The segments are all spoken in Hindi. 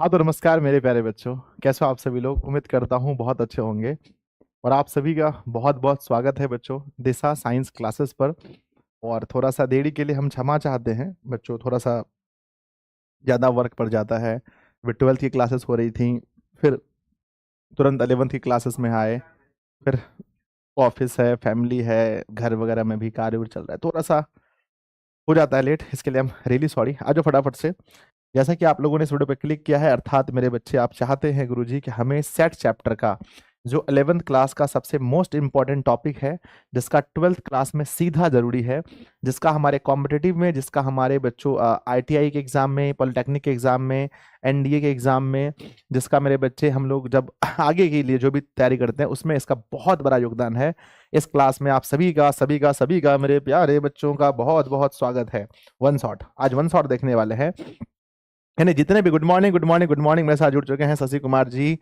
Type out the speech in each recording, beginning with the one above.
हाँ तो नमस्कार मेरे प्यारे बच्चों। कैसे हो आप सभी लोग? उम्मीद करता हूँ बहुत अच्छे होंगे। और आप सभी का बहुत बहुत स्वागत है बच्चों दिशा साइंस क्लासेस पर। और थोड़ा सा देरी के लिए हम क्षमा चाहते हैं बच्चों, थोड़ा सा ज़्यादा वर्क पड़ जाता है। फिर 12th की क्लासेस हो रही थी, फिर तुरंत 11th की क्लासेस में आए, फिर ऑफिस है, फैमिली है, घर वगैरह में भी कार्य चल रहा है, थोड़ा सा हो जाता है लेट। इसके लिए हम रियली सॉरी। आज जो फटाफट से, जैसा कि आप लोगों ने इस वीडियो पे क्लिक किया है, अर्थात मेरे बच्चे आप चाहते हैं गुरुजी कि हमें सेट चैप्टर का जो 11th क्लास का सबसे मोस्ट इंपॉर्टेंट टॉपिक है, जिसका 12th क्लास में सीधा जरूरी है, जिसका हमारे कॉम्पिटिटिव में, जिसका हमारे बच्चों आईटीआई के एग्जाम में, पॉलिटेक्निक के एग्जाम में, एनडीए के एग्जाम में, जिसका मेरे बच्चे हम लोग जब आगे के लिए जो भी तैयारी करते हैं उसमें इसका बहुत बड़ा योगदान है। इस क्लास में आप सभी का मेरे प्यारे बच्चों का बहुत बहुत स्वागत है। वन शॉट, आज वन शॉट देखने वाले हैं। यानी जितने भी good morning good morning good morning मेरे साथ जुड़ चुके हैं, शशि कुमार जी,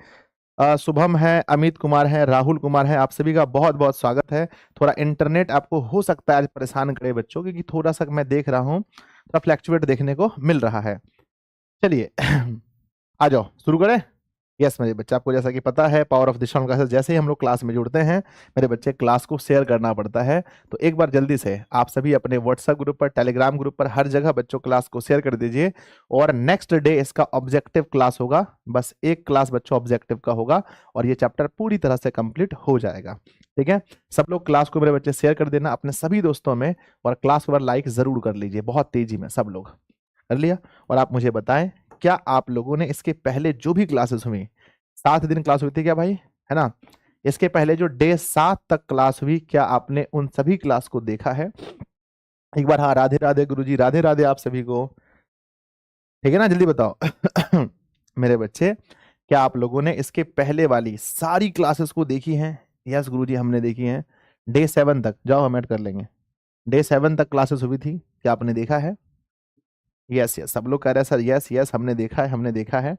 शुभम है, अमित कुमार है, राहुल कुमार है, आप सभी का बहुत बहुत स्वागत है। थोड़ा इंटरनेट आपको हो सकता है आज परेशान करे बच्चों, क्योंकि थोड़ा सा मैं देख रहा हूँ थोड़ा फ्लैक्चुएट देखने को मिल रहा है। चलिए आ जाओ शुरू करें। यस मेरे बच्चे, आपको जैसा कि पता है पावर ऑफ दिशा क्लासेस, जैसे ही हम लोग क्लास में जुड़ते हैं मेरे बच्चे क्लास को शेयर करना पड़ता है। तो एक बार जल्दी से आप सभी अपने व्हाट्सएप ग्रुप पर, टेलीग्राम ग्रुप पर, हर जगह बच्चों क्लास को शेयर कर दीजिए। और नेक्स्ट डे इसका ऑब्जेक्टिव क्लास होगा, बस एक क्लास बच्चों ऑब्जेक्टिव का होगा और ये चैप्टर पूरी तरह से कंप्लीट हो जाएगा। ठीक है, सब लोग क्लास को मेरे बच्चे शेयर कर देना अपने सभी दोस्तों में, और क्लास को लाइक जरूर कर लीजिए बहुत तेजी में। सब लोग कर लिया? और आप मुझे बताएं, क्या आप लोगों ने इसके पहले जो भी क्लासेस हुई, 7 दिन क्लास हुई थी क्या भाई, है ना? इसके पहले जो डे 7 तक क्लास हुई, क्या आपने उन सभी क्लास को देखा है? एक बार हाँ, राधे राधे गुरुजी, राधे राधे आप सभी को। ठीक है ना, जल्दी बताओ मेरे बच्चे, क्या आप लोगों ने इसके पहले वाली सारी क्लासेस को देखी हैं? यस गुरुजी, हमने देखी हैं। डे 7 तक जाओ, हम ऐड कर लेंगे। डे 7 तक क्लासेस हुई थी, क्या आपने देखा है? यस यस, सब लोग कह रहे हैं सर यस यस, हमने देखा है, हमने देखा है,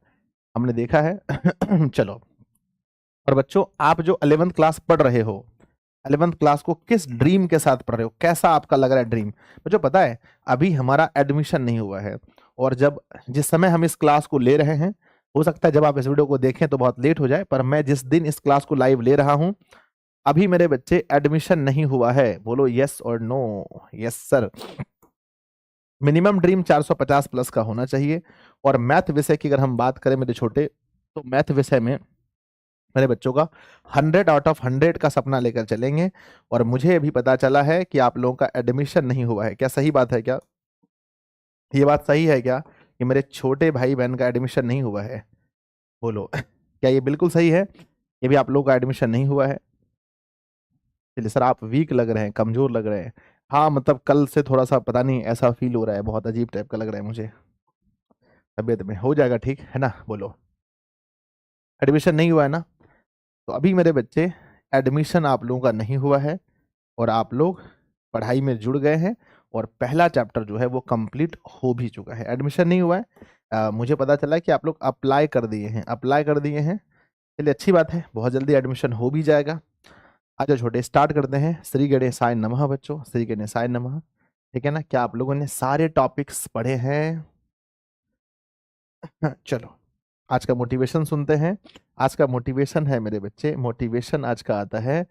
हमने देखा है चलो। और बच्चों, आप जो 11th क्लास पढ़ रहे हो, 11th क्लास को किस ड्रीम के साथ पढ़ रहे हो? कैसा आपका लग रहा है ड्रीम? बच्चों पता है, अभी हमारा एडमिशन नहीं हुआ है, और जब जिस समय हम इस क्लास को ले रहे हैं, हो सकता है जब आप इस वीडियो को देखें तो बहुत लेट हो जाए, पर मैं जिस दिन इस क्लास को लाइव ले रहा हूं, अभी मेरे बच्चे एडमिशन नहीं हुआ है। बोलो यस और no? Yes sir. Minimum dream 450 plus का होना चाहिए। और मैथ विषय की अगर हम बात करें मेरे छोटे, तो मैथ विषय में मेरे बच्चों का 100 आउट ऑफ 100 का सपना लेकर चलेंगे। और मुझे अभी पता चला है कि आप लोगों का एडमिशन नहीं हुआ है। क्या सही बात है क्या? ये बात सही है क्या कि मेरे छोटे भाई बहन का एडमिशन नहीं हुआ है? बोलो क्या ये बिल्कुल सही है? ये भी आप लोगों का एडमिशन नहीं हुआ है? चलिए सर, आप वीक लग रहे हैं, कमजोर लग रहे हैं। हाँ मतलब कल से थोड़ा सा पता नहीं ऐसा फील हो रहा है, बहुत अजीब टाइप का लग रहा है मुझे। तबीयत में हो जाएगा ठीक, है ना? बोलो, एडमिशन नहीं हुआ है ना? तो अभी मेरे बच्चे, एडमिशन आप लोगों का नहीं हुआ है, और आप लोग पढ़ाई में जुड़ गए हैं, और पहला चैप्टर जो है वो कंप्लीट हो भी चुका है। एडमिशन नहीं हुआ है, मुझे पता चला कि आप लोग अप्लाई कर दिए हैं, अप्लाई कर दिए हैं। चलिए अच्छी बात है, बहुत जल्दी एडमिशन हो भी जाएगा। अच्छा छोटे, स्टार्ट करते हैं। श्री गणेशाय नमः बच्चों, श्री गणेशाय नमः। ठीक है ना? क्या आप लोगों ने सारे टॉपिक्स पढ़े हैं? चलो आज का मोटिवेशन सुनते हैं। आज का मोटिवेशन है मेरे बच्चे, मोटिवेशन आज का आता है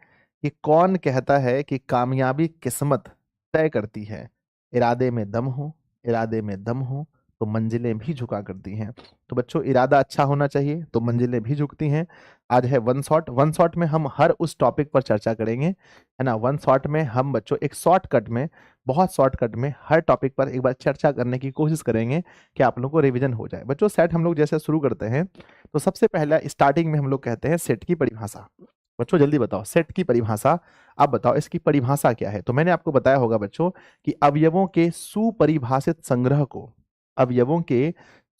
कि कौन कहता है कि कामयाबी किस्मत तय करती है? इरादे में दम हो, इरादे में दम हो तो मंजिलें भी झुका करती हैं। तो बच्चों, इरादा अच्छा होना चाहिए तो मंजिलें भी झुकती हैं। आज है वन शॉट। वन शॉट में हम हर उस टॉपिक पर चर्चा करेंगे, है ना? वन शॉट में हम बच्चों एक शॉर्टकट में, बहुत शॉर्टकट में हर टॉपिक पर एक बार चर्चा करने की कोशिश करेंगे कि आप लोगों को रिवीजन हो जाए। बच्चों सेट हम लोग जैसे शुरू करते हैं, तो सबसे पहला स्टार्टिंग में हम लोग कहते हैं सेट की परिभाषा। बच्चों जल्दी बताओ, सेट की परिभाषा। आप बताओ इसकी परिभाषा क्या है? तो मैंने आपको बताया होगा बच्चों कि अवयवों के सुपरिभाषित संग्रह को, अवयवों के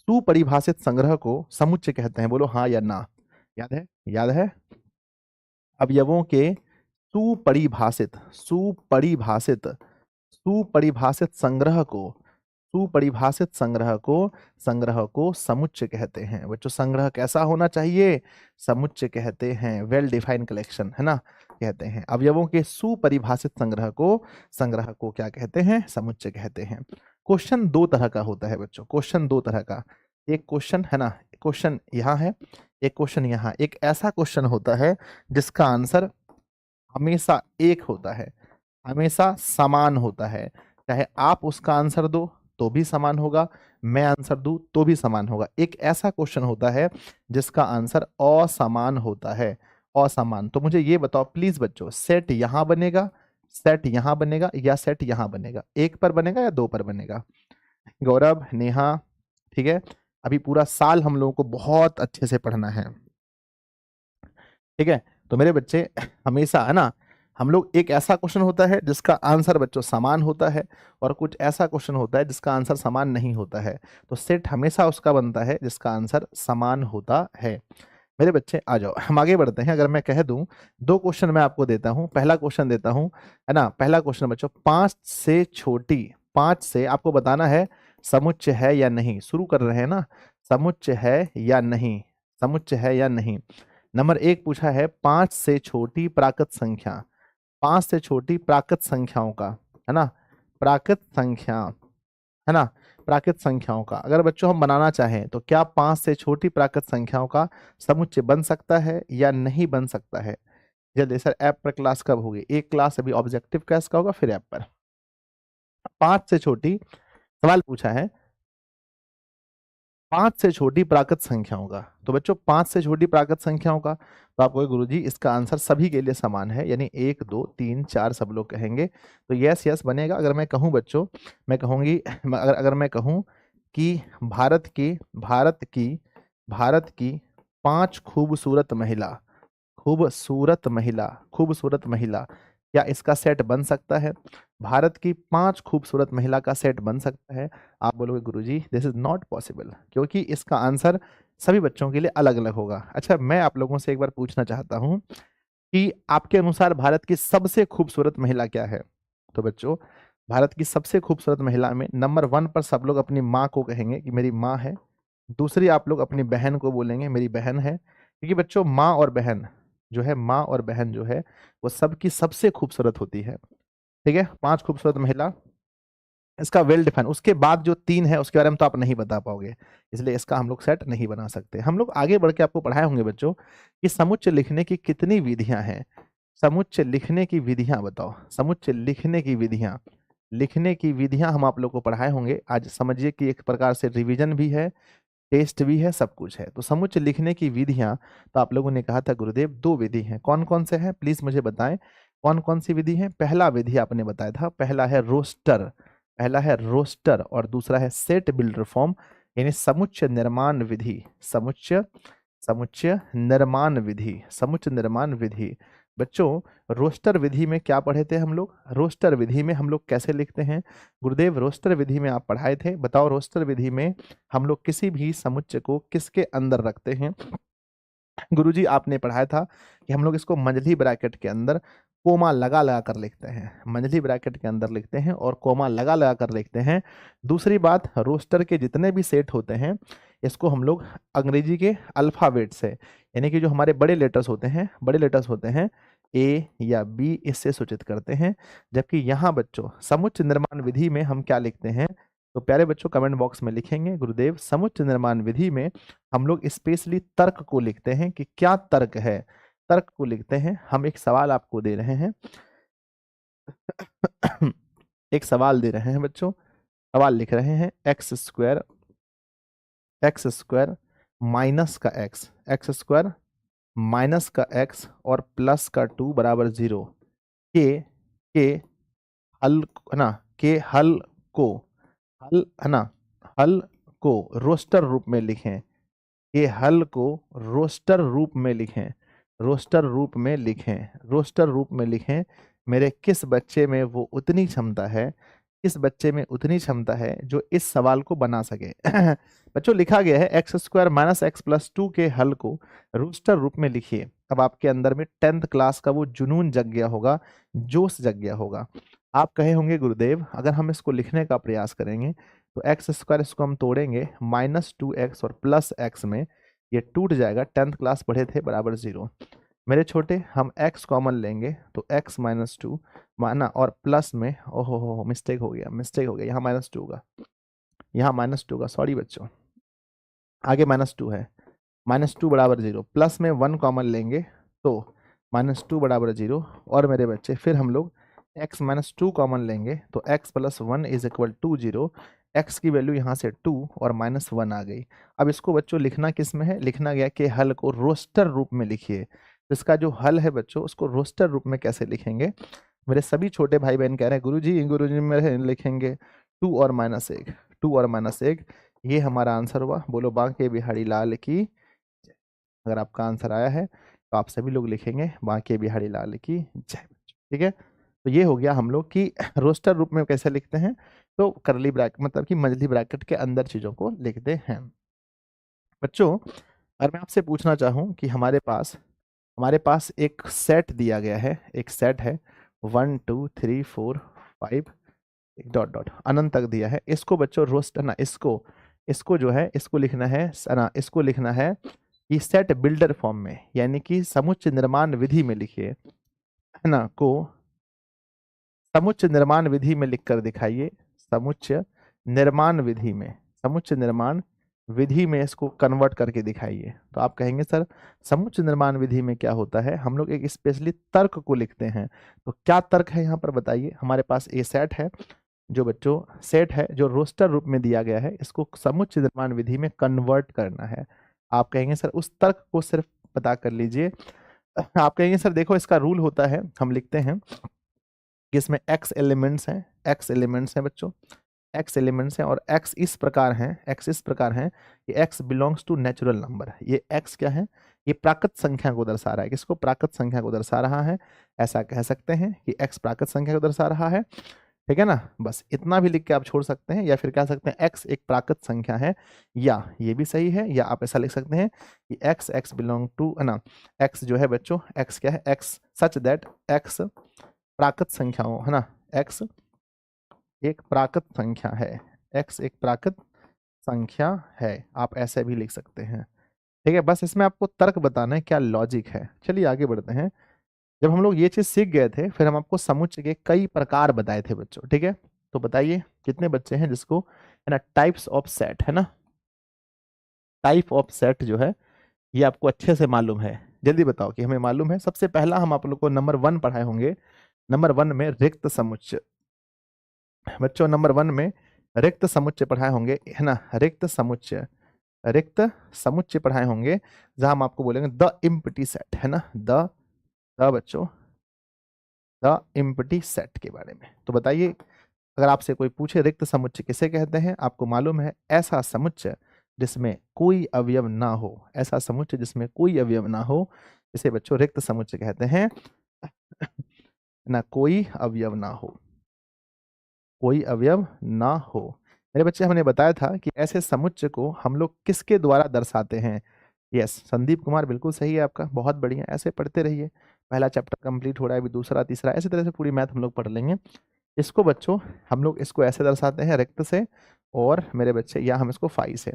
सुपरिभाषित संग्रह को समुच्चय कहते हैं। बोलो हाँ या ना? याद है? याद है? अवयवों के सुपरिभाषित, सुपरिभाषित, सुपरिभाषित संग्रह को, सुपरिभाषित संग्रह को, संग्रह को समुच्चय कहते हैं। बच्चों संग्रह कैसा होना चाहिए? समुच्चय कहते हैं, वेल डिफाइंड कलेक्शन, है ना? कहते हैं अवयवों के सुपरिभाषित संग्रह को, संग्रह को क्या कहते हैं? समुच्चय कहते हैं। क्वेश्चन दो तरह का होता है बच्चों, क्वेश्चन दो तरह का। एक क्वेश्चन है ना, क्वेश्चन यहाँ है, एक क्वेश्चन यहाँ। एक ऐसा क्वेश्चन होता है जिसका आंसर हमेशा एक होता है, हमेशा समान होता है। चाहे आप उसका आंसर दो तो भी समान होगा, मैं आंसर दूं तो भी समान होगा। एक ऐसा क्वेश्चन होता है जिसका आंसर असमान होता है, असमान। तो मुझे ये बताओ प्लीज बच्चों, सेट यहां बनेगा, सेट यहां बनेगा, या सेट यहां बनेगा? एक पर बनेगा या दो पर बनेगा? गौरव, नेहा, ठीक है। अभी पूरा साल हम लोगों को बहुत अच्छे से पढ़ना है, ठीक है। तो मेरे बच्चे हमेशा है ना, हम लोग, एक ऐसा क्वेश्चन होता है जिसका आंसर बच्चों समान होता है, और कुछ ऐसा क्वेश्चन होता है जिसका आंसर समान नहीं होता है। तो सेट हमेशा उसका बनता है जिसका आंसर समान होता है। मेरे बच्चे आ जाओ, हम आगे बढ़ते हैं। अगर मैं कह दूं, दो क्वेश्चन मैं आपको देता हूं, पहला क्वेश्चन देता हूं, है ना। पहला क्वेश्चन बच्चों, 5 से छोटी, 5 से आपको बताना है समुच्चय है या नहीं। शुरू कर रहे हैं ना, समुच्चय है या नहीं, समुच्चय है या नहीं। नंबर 1 पूछा है 5 से छोटी प्राकृत संख्या, 5 से छोटी प्राकृत संख्याओं का, है ना, प्राकृत संख्या, है ना, प्राकृत संख्याओं का अगर बच्चों हम बनाना चाहें तो क्या 5 से छोटी प्राकृत संख्याओं का समुच्चय बन सकता है या नहीं बन सकता है? जल्दी सर, ऐप पर क्लास कब होगी? एक क्लास अभी ऑब्जेक्टिव क्लास का होगा, फिर ऐप पर। 5 से छोटी, सवाल पूछा है 5 से छोटी प्राकृत संख्याओं का। तो बच्चों 5 से छोटी प्राकृत संख्याओं का, तो आप कहोगे गुरुजी इसका आंसर सभी के लिए समान है, यानी 1 2 3 4 सब लोग कहेंगे, तो यस यस बनेगा। अगर मैं कहूं बच्चों, मैं कहूंगी, अगर मैं कहूं कि भारत की 5 खूबसूरत महिला, खूबसूरत महिला, खूबसूरत महिला, क्या इसका सेट बन सकता है? भारत की 5 खूबसूरत महिला का सेट बन सकता है? आप बोलोगे गुरुजी दिस इज नॉट पॉसिबल, क्योंकि इसका आंसर सभी बच्चों के लिए अलग अलग होगा। अच्छा, मैं आप लोगों से एक बार पूछना चाहता हूं कि आपके अनुसार भारत की सबसे खूबसूरत महिला क्या है? तो बच्चों, भारत की सबसे खूबसूरत महिला में नंबर 1 पर सब लोग अपनी माँ को कहेंगे कि मेरी माँ है। दूसरी आप लोग अपनी बहन को बोलेंगे मेरी बहन है, क्योंकि बच्चों माँ और बहन जो है, माँ और बहन जो है वो सबकी सबसे खूबसूरत होती है, ठीक है। 5 खूबसूरत महिला, इसका वेल डिफाइन। उसके बाद जो 3 है उसके बारे में तो आप नहीं बता पाओगे, इसलिए इसका हम लोग सेट नहीं बना सकते। हम लोग आगे बढ़ के आपको पढ़ाए होंगे बच्चों कि समुच्चय लिखने की कितनी विधियां हैं। समुच्चय लिखने की विधियां बताओ, समुच्चय लिखने की विधियां, लिखने की विधियां हम आप लोग को पढ़ाए होंगे। आज समझिए कि एक प्रकार से रिवीजन भी है, टेस्ट भी है, सब कुछ है। तो समुच्चय लिखने की विधियां, तो आप लोगों ने कहा था गुरुदेव 2 विधि हैं, कौन कौन से हैं प्लीज मुझे बताएं, कौन कौन सी विधि है? पहला विधि आपने बताया था, पहला है रोस्टर, पहला है रोस्टर, और दूसरा है सेट बिल्डर फॉर्म, यानी समुच्चय निर्माण विधि, समुच्चय, समुच्चय निर्माण विधि, समुच्चय निर्माण विधि। बच्चों, रोस्टर विधि में क्या पढ़े थे हम लोग? रोस्टर विधि में हम लोग कैसे लिखते हैं? गुरुदेव रोस्टर विधि में आप पढ़ाए थे, बताओ रोस्टर विधि में हम लोग किसी भी समुच्चय को किसके अंदर रखते हैं? गुरुजी आपने पढ़ाया था कि हम लोग इसको मंझली ब्रैकेट के अंदर कोमा लगा लगा कर लिखते हैं, मंझली ब्रैकेट के अंदर लिखते हैं और कोमा लगा लगा कर लिखते हैं। दूसरी बात, रोस्टर के जितने भी सेट होते हैं इसको हम लोग अंग्रेजी के अल्फाबेट से, यानी कि जो हमारे बड़े लेटर्स होते हैं, बड़े लेटर्स होते हैं ए या बी, इससे सूचित करते हैं। जबकि यहाँ बच्चों समुच्चय निर्माण विधि में हम क्या लिखते हैं? तो प्यारे बच्चों कमेंट बॉक्स में लिखेंगे गुरुदेव समुच्चय निर्माण विधि में हम लोग स्पेशली तर्क को लिखते हैं कि क्या तर्क है, तर्क को लिखते हैं। हम एक सवाल आपको दे रहे हैं एक सवाल दे रहे हैं बच्चों, सवाल लिख रहे हैं x square, x square minus का एक्स, एक्स स्क्वायर माइनस का एक्स और प्लस का 2 बराबर 0 के हल, है ना, के हल को, हल, है ना, हल को रोस्टर रूप में लिखें, ये हल को रोस्टर रूप में लिखें, रोस्टर रूप में लिखें, रोस्टर रूप में लिखें। मेरे किस बच्चे में वो उतनी क्षमता है, किस बच्चे में उतनी क्षमता है जो इस सवाल को बना सके? बच्चों लिखा गया है x square minus x plus 2 के हल को रोस्टर रूप में लिखिए। अब आपके अंदर में 10th क्लास का वो जुनून जग गया होगा, जोश जग गया होगा। आप कहे होंगे गुरुदेव अगर हम इसको लिखने का प्रयास करेंगे तो एक्स स्क्वायर, इसको हम तोड़ेंगे -2x और प्लस एक्स में, ये टूट जाएगा, 10th क्लास पढ़े थे, बराबर 0। मेरे छोटे, हम x कॉमन लेंगे तो x -2 माना और प्लस में, ओहो हो मिस्टेक हो गया, मिस्टेक हो गया, यहाँ -2 होगा, यहाँ -2 होगा, सॉरी बच्चों, आगे -2 है, -2 बराबर 0, प्लस में 1 कॉमन लेंगे तो -2 बराबर 0, और मेरे बच्चे फिर हम लोग x -2 कॉमन लेंगे तो x + 1 = 0, x की वैल्यू यहाँ से 2 और -1 आ गई। अब इसको बच्चों लिखना किस में है, लिखना गया कि हल को रोस्टर रूप में लिखिए। तो इसका जो हल है बच्चों उसको रोस्टर रूप में कैसे लिखेंगे, मेरे सभी छोटे भाई बहन कह रहे हैं गुरुजी मेरे लिखेंगे 2 और -1, 2 और -1, ये हमारा आंसर हुआ। बोलो बांके बिहारी लाल की जय। अगर आपका आंसर आया है तो आप सभी लोग लिखेंगे बांके बिहारी लाल की जय। ठीक है, तो ये हो गया हम लोग कि रोस्टर रूप में कैसे लिखते हैं, तो करली ब्रैकेट मतलब कि मंझली ब्रैकेट के अंदर चीजों को लिखते हैं। बच्चों अगर मैं आपसे पूछना चाहूँ कि हमारे पास एक सेट दिया गया है, एक सेट है 1 2 3 4 5 एक डॉट डॉट अनंत तक दिया है। इसको बच्चों रोस्ट ना इसको जो है इसको लिखना है ना, इसको लिखना है कि सेट बिल्डर फॉर्म में, यानी कि समुच्चय निर्माण विधि में लिखिए, है ना, को समुच्चय निर्माण विधि में लिखकर दिखाइए। समुच्चय निर्माण विधि में, समुच्चय निर्माण विधि में इसको कन्वर्ट करके दिखाइए। तो आप कहेंगे सर समुच्चय निर्माण विधि में क्या होता है, हम लोग एक स्पेशली तर्क को लिखते हैं। तो क्या तर्क है यहाँ पर बताइए। हमारे पास ए सेट है, जो बच्चों सेट है जो रोस्टर रूप में दिया गया है, इसको समुच्चय निर्माण विधि में कन्वर्ट करना है। आप कहेंगे सर उस तर्क को सिर्फ पता कर लीजिए। आप कहेंगे सर देखो इसका रूल होता है, हम लिखते हैं कि इसमें x एलिमेंट्स हैं, x एलिमेंट्स हैं बच्चों, x एलिमेंट्स हैं, और x इस प्रकार हैं, x इस प्रकार हैं कि x belongs to natural number. ये x क्या है, ये प्राकृत संख्या को दर्शा रहा है। किसको, प्राकृत संख्या को दर्शा रहा है। ऐसा कह सकते हैं कि x प्राकृत संख्या को दर्शा रहा है। ठीक है ना, बस इतना भी लिख के आप छोड़ सकते हैं, या फिर कह सकते हैं x एक प्राकृत संख्या है, या ये भी सही है, या आप ऐसा लिख सकते हैं कि x बिलोंग टू, है ना, x जो है बच्चों, x क्या है, x सच दैट x प्राकृत संख्याओं, है ना, x एक प्राकृत संख्या है, x एक प्राकृत संख्या है, आप ऐसे भी लिख सकते हैं। ठीक है, बस इसमें आपको तर्क बताना है, क्या लॉजिक है। चलिए आगे बढ़ते हैं। जब हम लोग ये चीज सीख गए थे, फिर हम आपको समुच्चय के कई प्रकार बताए थे बच्चों। ठीक है, तो बताइए कितने बच्चे हैं जिसको, है ना, टाइप्स ऑफ सेट, है ना, टाइप ऑफ सेट जो है ये आपको अच्छे से मालूम है। जल्दी बताओ कि हमें मालूम है। सबसे पहला हम आप लोग को नंबर 1 पढ़ाए होंगे, नंबर 1 में रिक्त समुच्चय। बच्चों नंबर 1 में रिक्त समुच्चय पढ़ाए होंगे, है ना, रिक्त समुच्चय, रिक्त समुच्चय पढ़ाए होंगे, जहां हम आपको बोलेंगे द इम्प्टी सेट, है ना, द बच्चों द इम्प्टी सेट के बारे में। तो बताइए अगर आपसे कोई पूछे रिक्त समुच्चय किसे कहते हैं, आपको मालूम है ऐसा समुच्चय जिसमें कोई अवयव ना हो, ऐसा समुच्चय जिसमें कोई अवयव ना हो, इसे बच्चों रिक्त समुच्चय कहते हैं। ना कोई अवयव ना हो, कोई अवयव ना हो। मेरे बच्चे हमने बताया था कि ऐसे समुच्चय को हम लोग किसके द्वारा दर्शाते हैं। यस संदीप कुमार बिल्कुल सही है आपका, बहुत बढ़िया, ऐसे पढ़ते रहिए। पहला चैप्टर कंप्लीट हो रहा है, अभी दूसरा तीसरा, ऐसे तरह से पूरी मैथ हम लोग पढ़ लेंगे। इसको बच्चों हम लोग इसको ऐसे दर्शाते हैं रिक्त से, और मेरे बच्चे या हम इसको फाई से।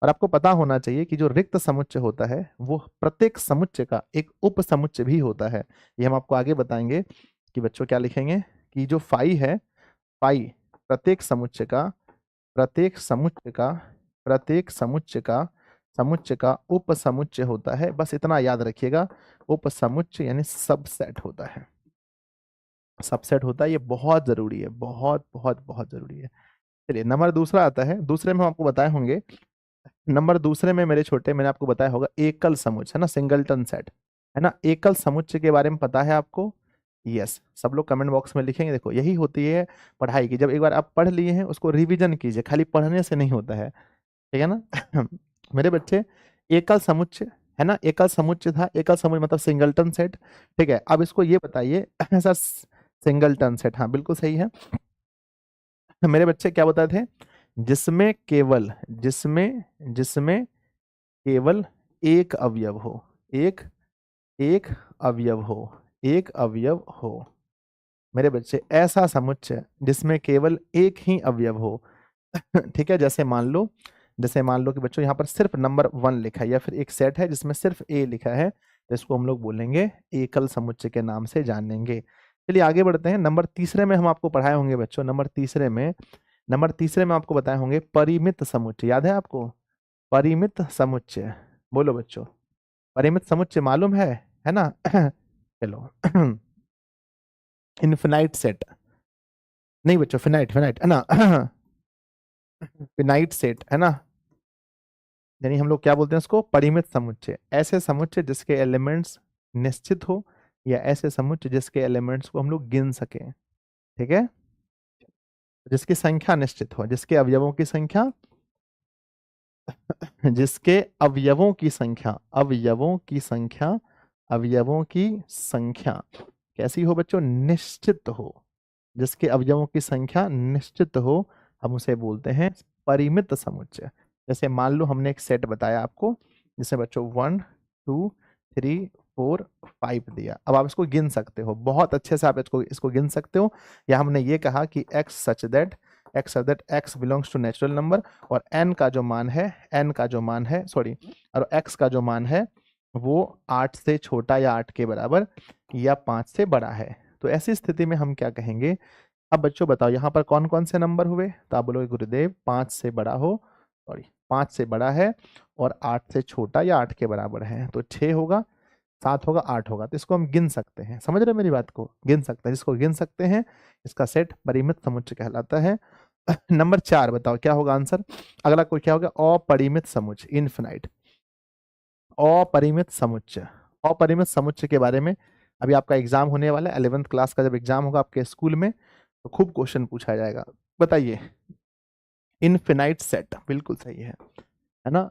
और आपको पता होना चाहिए कि जो रिक्त समुच्चय होता है वो प्रत्येक समुच्चय का एक उप समुच्चय भी होता है। ये हम आपको आगे बताएंगे कि बच्चों क्या लिखेंगे कि जो फाई है, फाई प्रत्येक समुच्चय का, प्रत्येक समुच्चय का, प्रत्येक समुच्चय का उप समुच्चय होता है। बस इतना याद रखिएगा, उप समुच्चय यानी सबसेट होता है, सबसेट होता है। ये बहुत जरूरी है, बहुत बहुत बहुत जरूरी है। चलिए नंबर दूसरा आता है, दूसरे में हम आपको बताए होंगे, नंबर दूसरे में मेरे छोटे मैंने आपको बताया होगा एकल समुच्चय, है ना, सिंगलटन सेट, है ना। एकल समुच्चय के बारे में पता है आपको। यस सब लोग कमेंट बॉक्स में लिखेंगे। देखो यही होती है पढ़ाई की, जब एक बार आप पढ़ लिए हैं उसको रिवीजन कीजिए, खाली पढ़ने से नहीं होता है। ठीक है ना। मेरे बच्चे एकल समुच्चय, है ना, एकल समुच्चय था, एकल समुच्चय मतलब सिंगलटन सेट। ठीक है, अब इसको ये बताइए सर सिंगलटन सेट, हाँ बिल्कुल सही है। मेरे बच्चे क्या बताए थे, जिसमें केवल, जिसमें जिसमें केवल एक अवयव हो, एक एक अवयव हो, एक अवयव हो। मेरे बच्चे ऐसा समुच्चय जिसमें केवल एक ही अवयव हो। ठीक है, जैसे मान लो कि बच्चों यहाँ पर सिर्फ नंबर 1 लिखा है, या फिर एक सेट है जिसमें सिर्फ ए लिखा है, तो इसको हम लोग बोलेंगे एकल समुच्चय के नाम से जानेंगे। चलिए आगे बढ़ते हैं। नंबर तीसरे में हम आपको पढ़ाए होंगे बच्चों, नंबर तीसरे में आपको बताए होंगे परिमित समुच्चय। याद है आपको, परिमित समुच्चय, बोलो बच्चों, परिमित समुच्चय मालूम है ना? चलो इनफिनाइट सेट, नहीं बच्चों, फिनाइट फिनाइट है ना? फिनाइट सेट है ना, यानी हम लोग क्या बोलते हैं उसको, परिमित समुच्चय। ऐसे समुच्चय जिसके एलिमेंट्स निश्चित हो, या ऐसे समुच्चय जिसके एलिमेंट्स को हम लोग गिन सकें, ठीक है, जिसकी संख्या निश्चित हो, जिसके अवयवों की संख्या जिसके अवयवों की संख्या, अवयवों की संख्या, अवयवों की संख्या कैसी हो बच्चों, निश्चित हो, जिसके अवयवों की संख्या निश्चित हो, हम उसे बोलते हैं परिमित समुच्चय। जैसे मान लो हमने एक सेट बताया आपको, जिसमें बच्चों 1 2 3 4 5 दिया। अब आप इसको गिन सकते हो, बहुत अच्छे से आप इसको गिन सकते हो। या हमने ये कहा कि x such that x belongs to natural number, और n का जो मान है, और x का जो मान है वो 8 से छोटा या 8 के बराबर या 5 से बड़ा है। तो ऐसी स्थिति में हम क्या कहेंगे? अब बच्चों बताओ यहाँ पर कौन कौन से नंबर हुए? तो आप बोलोगे गुरुदेव 5 से बड़ा हो, सॉरी 5 से बड़ा है, और 8 से छोटा या 8 के बराबर है, तो 6 होगा, 7 होगा, 8 होगा। तो इसको हम गिन सकते हैं, समझ रहे हो मेरी बात को? गिन सकते हैं, जिसको गिन सकते हैं इसका सेट परिमित समुच्चय कहलाता है। नंबर 4 बताओ क्या होगा आंसर? अगला कोई क्या होगा? अपरिमित समुच्चय, इनफिनाइट। अपरिमित समुच्चय, अपरिमित समुच्चय के बारे में अभी आपका एग्जाम होने वाला है, 11th क्लास का जब एग्जाम होगा आपके स्कूल में, तो खूब क्वेश्चन पूछा जाएगा। बताइए, इनफिनाइट सेट बिल्कुल सही है ना?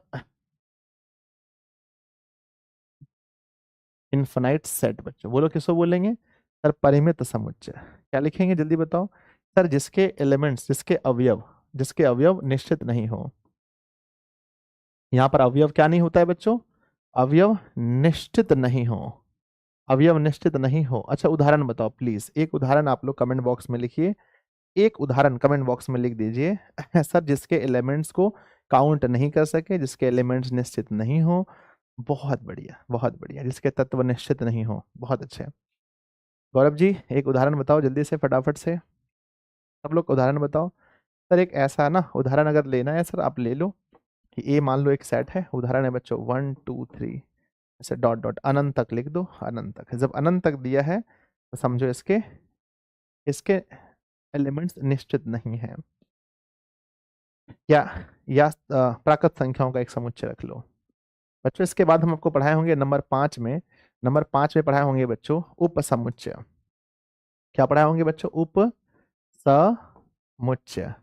इनफिनाइट सेट बच्चों, बोलो किसको बोलेंगे? सर परिमित समुच्चय। क्या लिखेंगे जल्दी बताओ? सर जिसके एलिमेंट्स, जिसके अवयव निश्चित नहीं हो। यहाँ पर अवयव क्या नहीं होता है बच्चों? अवयव निश्चित नहीं हो, अवयव निश्चित नहीं हो। अच्छा उदाहरण बताओ प्लीज, एक उदाहरण आप लोग कमेंट बॉक्स में लिखिए, एक उदाहरण कमेंट बॉक्स में लिख दीजिए। सर जिसके एलिमेंट्स को काउंट नहीं कर सके, जिसके एलिमेंट्स निश्चित नहीं हो। बहुत बढ़िया, बहुत बढ़िया, जिसके तत्व निश्चित नहीं हो, बहुत अच्छे। गौरव जी एक उदाहरण बताओ जल्दी से, फटाफट से सब लोग उदाहरण बताओ। सर एक ऐसा ना उदाहरण अगर लेना है सर, आप ले लो कि ए मान लो एक सेट है, उदाहरण है बच्चों 1 2 3, ऐसे डॉट डॉट अनंत तक लिख दो, अनंत तक। जब अनंत तक दिया है तो समझो इसके इसके एलिमेंट्स निश्चित नहीं है, या प्राकृत संख्याओं का एक समुच्चय रख लो। बच्चों इसके बाद हम आपको पढ़ाए होंगे नंबर 5 में पढ़ाए होंगे बच्चों उप समुच्चय। क्या पढ़ाए होंगे बच्चों? उप समुच्चय।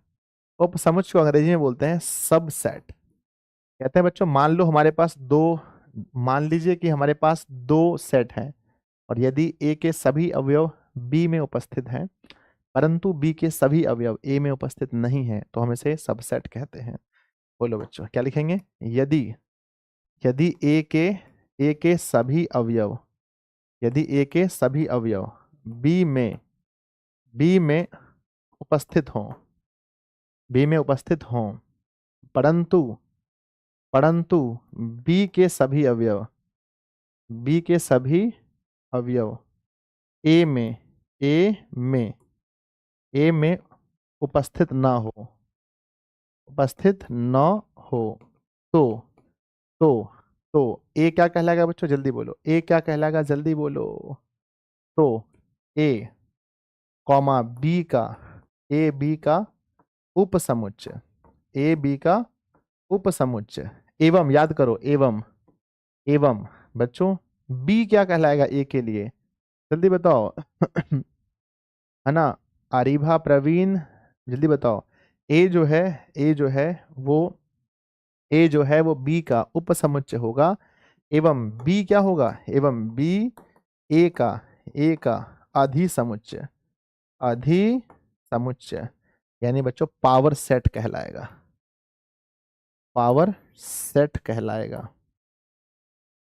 उप समुच्चय को अंग्रेजी में बोलते हैं सबसेट। कहते हैं बच्चों मान लीजिए कि हमारे पास दो सेट हैं, और यदि ए के सभी अवयव बी में उपस्थित हैं, परंतु बी के सभी अवयव ए में उपस्थित नहीं हैं, तो हम इसे सबसेट कहते हैं। बोलो बच्चों क्या लिखेंगे? यदि यदि ए के सभी अवयव, यदि ए के सभी अवयव बी में उपस्थित हों, बी में उपस्थित हों, परंतु परंतु बी के सभी अवयव, बी के सभी अवयव ए में ए में ए में उपस्थित ना हो, उपस्थित न हो, तो तो तो ए क्या कहलाएगा बच्चों? जल्दी बोलो, ए क्या कहलाएगा? जल्दी बोलो। तो ए कॉमा बी का, ए बी का उपसमुच्चय, ए बी का उपसमुच्चय। एवं याद करो, एवं बच्चों बी क्या कहलाएगा ए के लिए? जल्दी बताओ। है ना? आरिभा प्रवीण जल्दी बताओ। ए जो है ए जो है वो ए जो है वो बी का उपसमुच्चय होगा, एवं बी क्या होगा? एवं बी ए का अधिसमुच्चय, अधिसमुच्चय यानी बच्चों पावर सेट कहलाएगा, पावर सेट कहलाएगा।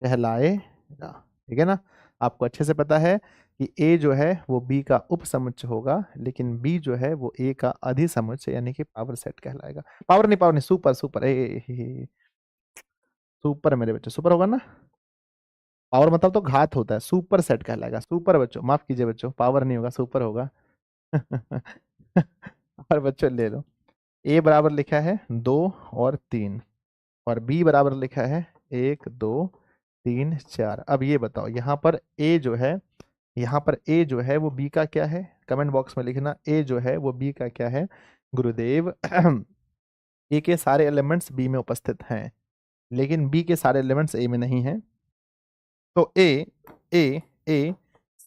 ठीक है ना? आपको अच्छे से पता है कि ए जो है वो बी का उपसमुच्चय होगा, लेकिन बी जो है वो ए का अधिसमुच्चय यानी कि पावर सेट कहलाएगा। पावर नहीं, सुपर सुपर सुपर मेरे बच्चे, सुपर होगा ना? पावर मतलब तो घात होता है, सुपर सेट कहलाएगा। सुपर बच्चों, माफ कीजिए बच्चों, पावर नहीं होगा, सुपर होगा। और बच्चों ले लो, ए बराबर लिखा है 2 और 3, और बी बराबर लिखा है 1 2 3 4। अब ये बताओ यहाँ पर ए जो है, यहाँ पर ए जो है वो बी का क्या है, कमेंट बॉक्स में लिखना ए जो है वो बी का क्या है गुरुदेव। ए के सारे एलिमेंट्स बी में उपस्थित हैं, लेकिन बी के सारे एलिमेंट्स ए में नहीं हैं। तो ए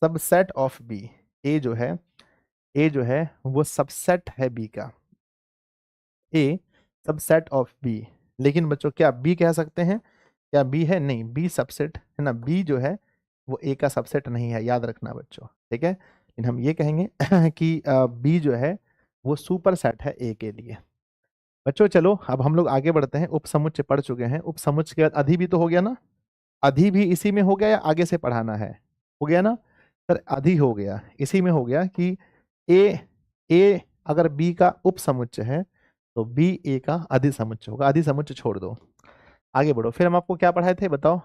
सबसेट ऑफ बी, ए जो है, ए जो है वो सबसेट है बी का, ए सबसेट ऑफ बी। लेकिन बच्चों क्या बी कह सकते हैं, क्या बी है, नहीं, बी सबसेट है ना, बी जो है वो ए का सबसेट नहीं है, याद रखना बच्चों, ठीक है। लेकिन हम ये कहेंगे कि बी जो है वो सुपर सेट है ए के लिए। बच्चों चलो अब हम लोग आगे बढ़ते हैं, उपसमुच्चय पढ़ चुके हैं, उपसमुच्चय के बाद अधि भी तो हो गया ना, अधि भी इसी में हो गया या आगे से पढ़ाना है, हो गया ना सर, अधि हो गया, इसी में हो गया कि ए अगर बी का उपसमुच्चय है तो बी ए का अधि समुच्चय होगा। अधि समुच्चय छोड़ दो, आगे बढ़ो। फिर हम आपको क्या पढ़ाए थे बताओ,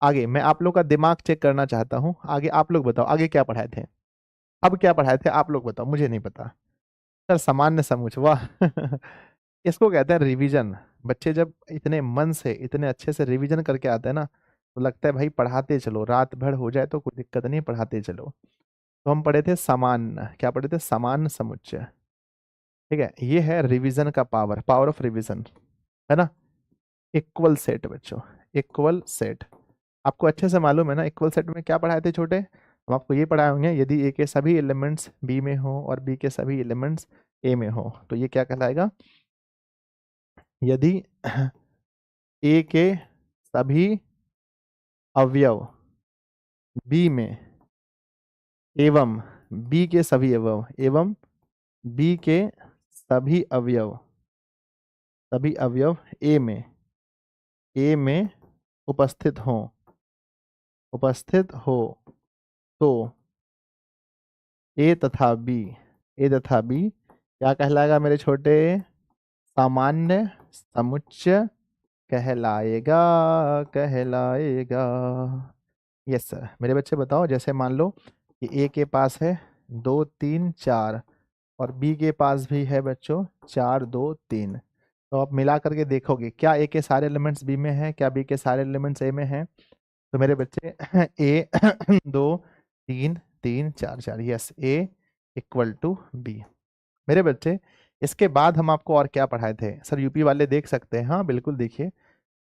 आगे मैं आप लोग का दिमाग चेक करना चाहता हूँ, आगे आप लोग बताओ आगे क्या पढ़ाए थे, अब क्या पढ़ाए थे आप लोग बताओ, मुझे नहीं पता। सर सामान्य समुच्चय, वाह इसको कहते हैं रिवीजन। बच्चे जब इतने मन से इतने अच्छे से रिवीजन करके आते हैं ना, तो लगता है भाई पढ़ाते चलो, रात भर हो जाए तो कोई दिक्कत नहीं, पढ़ाते चलो। तो हम पढ़े थे सामान्य, क्या पढ़े थे, सामान्य समुच्चय, ठीक है। ये है रिवीजन का पावर, पावर ऑफ रिवीजन, है ना। इक्वल सेट बच्चों, इक्वल सेट आपको अच्छे से मालूम है ना, इक्वल सेट में क्या पढ़ाए थे छोटे, हम आपको ये पढ़ाए होंगे, यदि ए के सभी एलिमेंट्स बी में हो और बी के सभी एलिमेंट्स ए में हो तो ये क्या कहलाएगा, यदि ए के सभी अवयव बी में एवं बी के सभी अवयव एवं बी के सभी अवयव ए में उपस्थित हो तो ए तथा बी क्या कहलाएगा मेरे छोटे, सामान्य समुच्चय कहलाएगा। Yes sir. मेरे बच्चे बताओ, जैसे मान लो कि ए के पास है 2 3 4 और बी के पास भी है बच्चों 4 2 3, तो आप मिला करके देखोगे क्या ए के सारे एलिमेंट्स बी में हैं, क्या बी के सारे एलिमेंट्स ए में हैं। तो मेरे बच्चे A 2 3 3 4 4, yes A equal to B. मेरे बच्चे इसके बाद हम आपको और क्या पढ़ाए थे, सर यूपी वाले देख सकते हैं, हाँ बिल्कुल देखिए,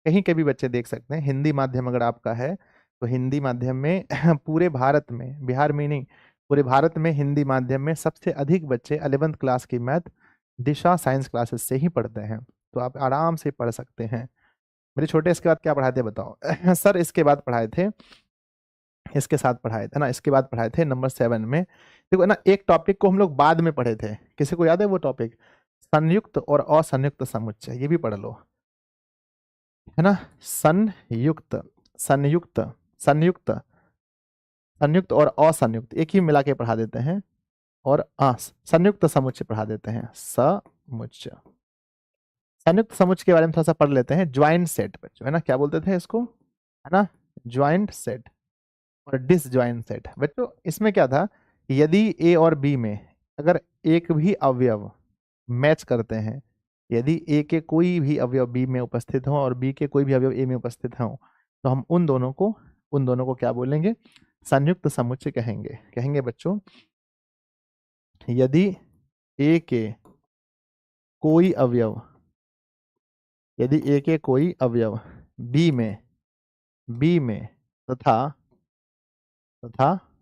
कहीं के भी बच्चे देख सकते हैं। हिंदी माध्यम अगर आपका है तो हिंदी माध्यम में पूरे भारत में, बिहार में नहीं, पूरे भारत में हिंदी माध्यम में सबसे अधिक बच्चे 11th क्लास की मैथ दिशा साइंस क्लासेस से ही पढ़ते हैं, तो आप आराम से पढ़ सकते हैं। मेरे छोटे इसके बाद क्या पढ़ाए थे बताओ सर इसके बाद पढ़ाए थे, इसके साथ पढ़ाए थे ना, इसके बाद पढ़ाए थे नंबर 7 में। देखो ना, एक टॉपिक को हम लोग बाद में पढ़े थे, किसी को याद है वो टॉपिक, संयुक्त और असंयुक्त समुच्चय, ये भी पढ़ लो, है ना। संयुक्त संयुक्त संयुक्त संयुक्त और असंयुक्त एक ही मिला के पढ़ा देते हैं, और संयुक्त समुच्चय पढ़ा देते हैं, समुच्चय। संयुक्त समुच्चय के बारे में थोड़ा सा पढ़ लेते हैं। ज्वाइंट सेट बच्चों, है ना, क्या बोलते थे इसको, है ना, ज्वाइंट सेट और डिसज्वाइंट सेट। बच्चों इसमें क्या था, यदि ए और बी में अगर एक भी अवयव मैच करते हैं, यदि ए के कोई भी अवयव बी में उपस्थित हो और बी के कोई भी अवयव ए में उपस्थित हो, तो हम उन दोनों को क्या बोलेंगे, संयुक्त समुच्चय कहेंगे बच्चों। यदि ए के कोई अवयव बी में तथा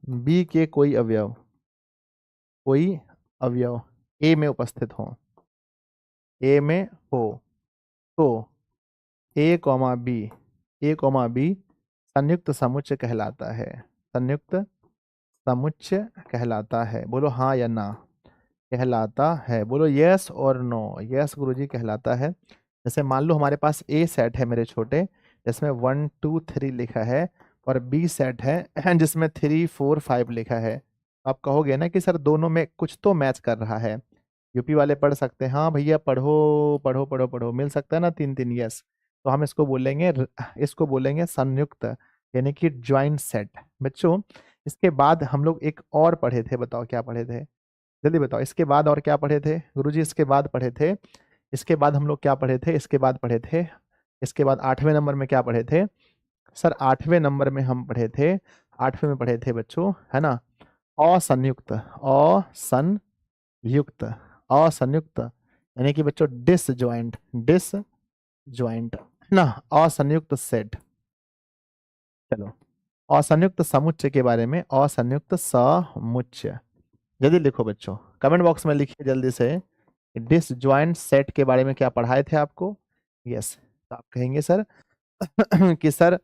बी के कोई अवयव ए में उपस्थित हो तो ए कॉमा बी संयुक्त समुच्चय कहलाता है। बोलो हाँ या ना, कहलाता है, बोलो यस और नो। यस गुरुजी कहलाता है। जैसे मान लो हमारे पास ए सेट है मेरे छोटे, जिसमें 1 2 3 लिखा है, और बी सेट है जिसमें 3 4 5 लिखा है। आप कहोगे ना कि सर दोनों में कुछ तो मैच कर रहा है, यूपी वाले पढ़ सकते हैं, हाँ भैया पढ़ो पढ़ो पढ़ो पढ़ो, मिल सकता है ना 3 3 यस, तो हम इसको बोलेंगे संयुक्त, यानी कि ज्वाइंट सेट। बच्चों इसके बाद हम लोग एक और पढ़े थे, बताओ क्या पढ़े थे, जल्दी बताओ, इसके बाद और क्या पढ़े थे गुरुजी, इसके बाद हम लोग क्या पढ़े थे, इसके बाद पढ़े थे इसके बाद 8वें नंबर में क्या पढ़े थे सर? 8वें नंबर में हम पढ़े थे, 8वें में पढ़े थे बच्चों, है ना, असंयुक्त, असंयुक्त, असंयुक्त, यानी कि बच्चों डिसजॉइंट, डिसजॉइंट, है ना, असंयुक्त सेट। चलो, असंयुक्त समुच्चय के बारे में, असंयुक्त समुच्चय जल्दी लिखो बच्चों, कमेंट बॉक्स में लिखिए जल्दी से। डिसजॉइंट सेट के बारे में क्या पढ़ाए थे आपको? यस, तो आप कहेंगे सर कि सर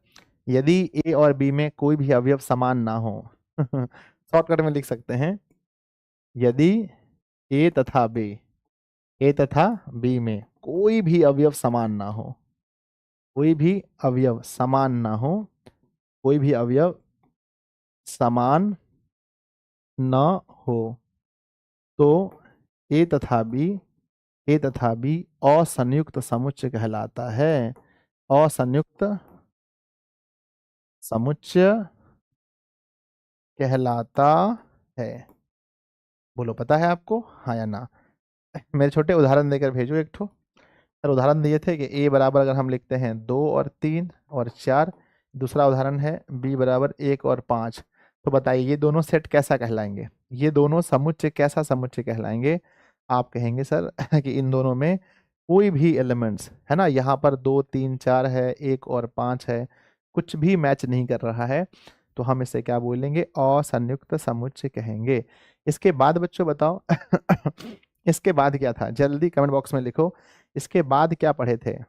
यदि ए और बी में कोई भी अवयव समान ना हो शॉर्टकट में लिख सकते हैं, यदि ए तथा बी, ए तथा बी में कोई भी अवयव समान ना हो, कोई भी अवयव समान ना हो, कोई भी अवयव समान न हो, तो ए तथा बी, ए तथा बी असंयुक्त समुच्चय कहलाता है। असंयुक्त समुच्चय कहलाता है। बोलो, पता है आपको, हाँ या ना? मेरे छोटे उदाहरण देकर भेजो एक ठो। सर उदाहरण दिए थे कि ए बराबर अगर हम लिखते हैं 2 और 3 और 4, दूसरा उदाहरण है बी बराबर 1 और 5, तो बताइए ये दोनों सेट कैसा कहलाएंगे? ये दोनों समुच्चय कैसा समुच्चय कहलाएंगे? आप कहेंगे सर कि इन दोनों में कोई भी एलिमेंट्स, है ना, यहाँ पर 2 3 4 है, 1 और 5 है, कुछ भी मैच नहीं कर रहा है, तो हम इसे क्या बोलेंगे? असंयुक्त समुच्चय कहेंगे। इसके बाद बच्चों बताओ इसके बाद क्या था? जल्दी कमेंट बॉक्स में लिखो, इसके बाद क्या पढ़े थे, है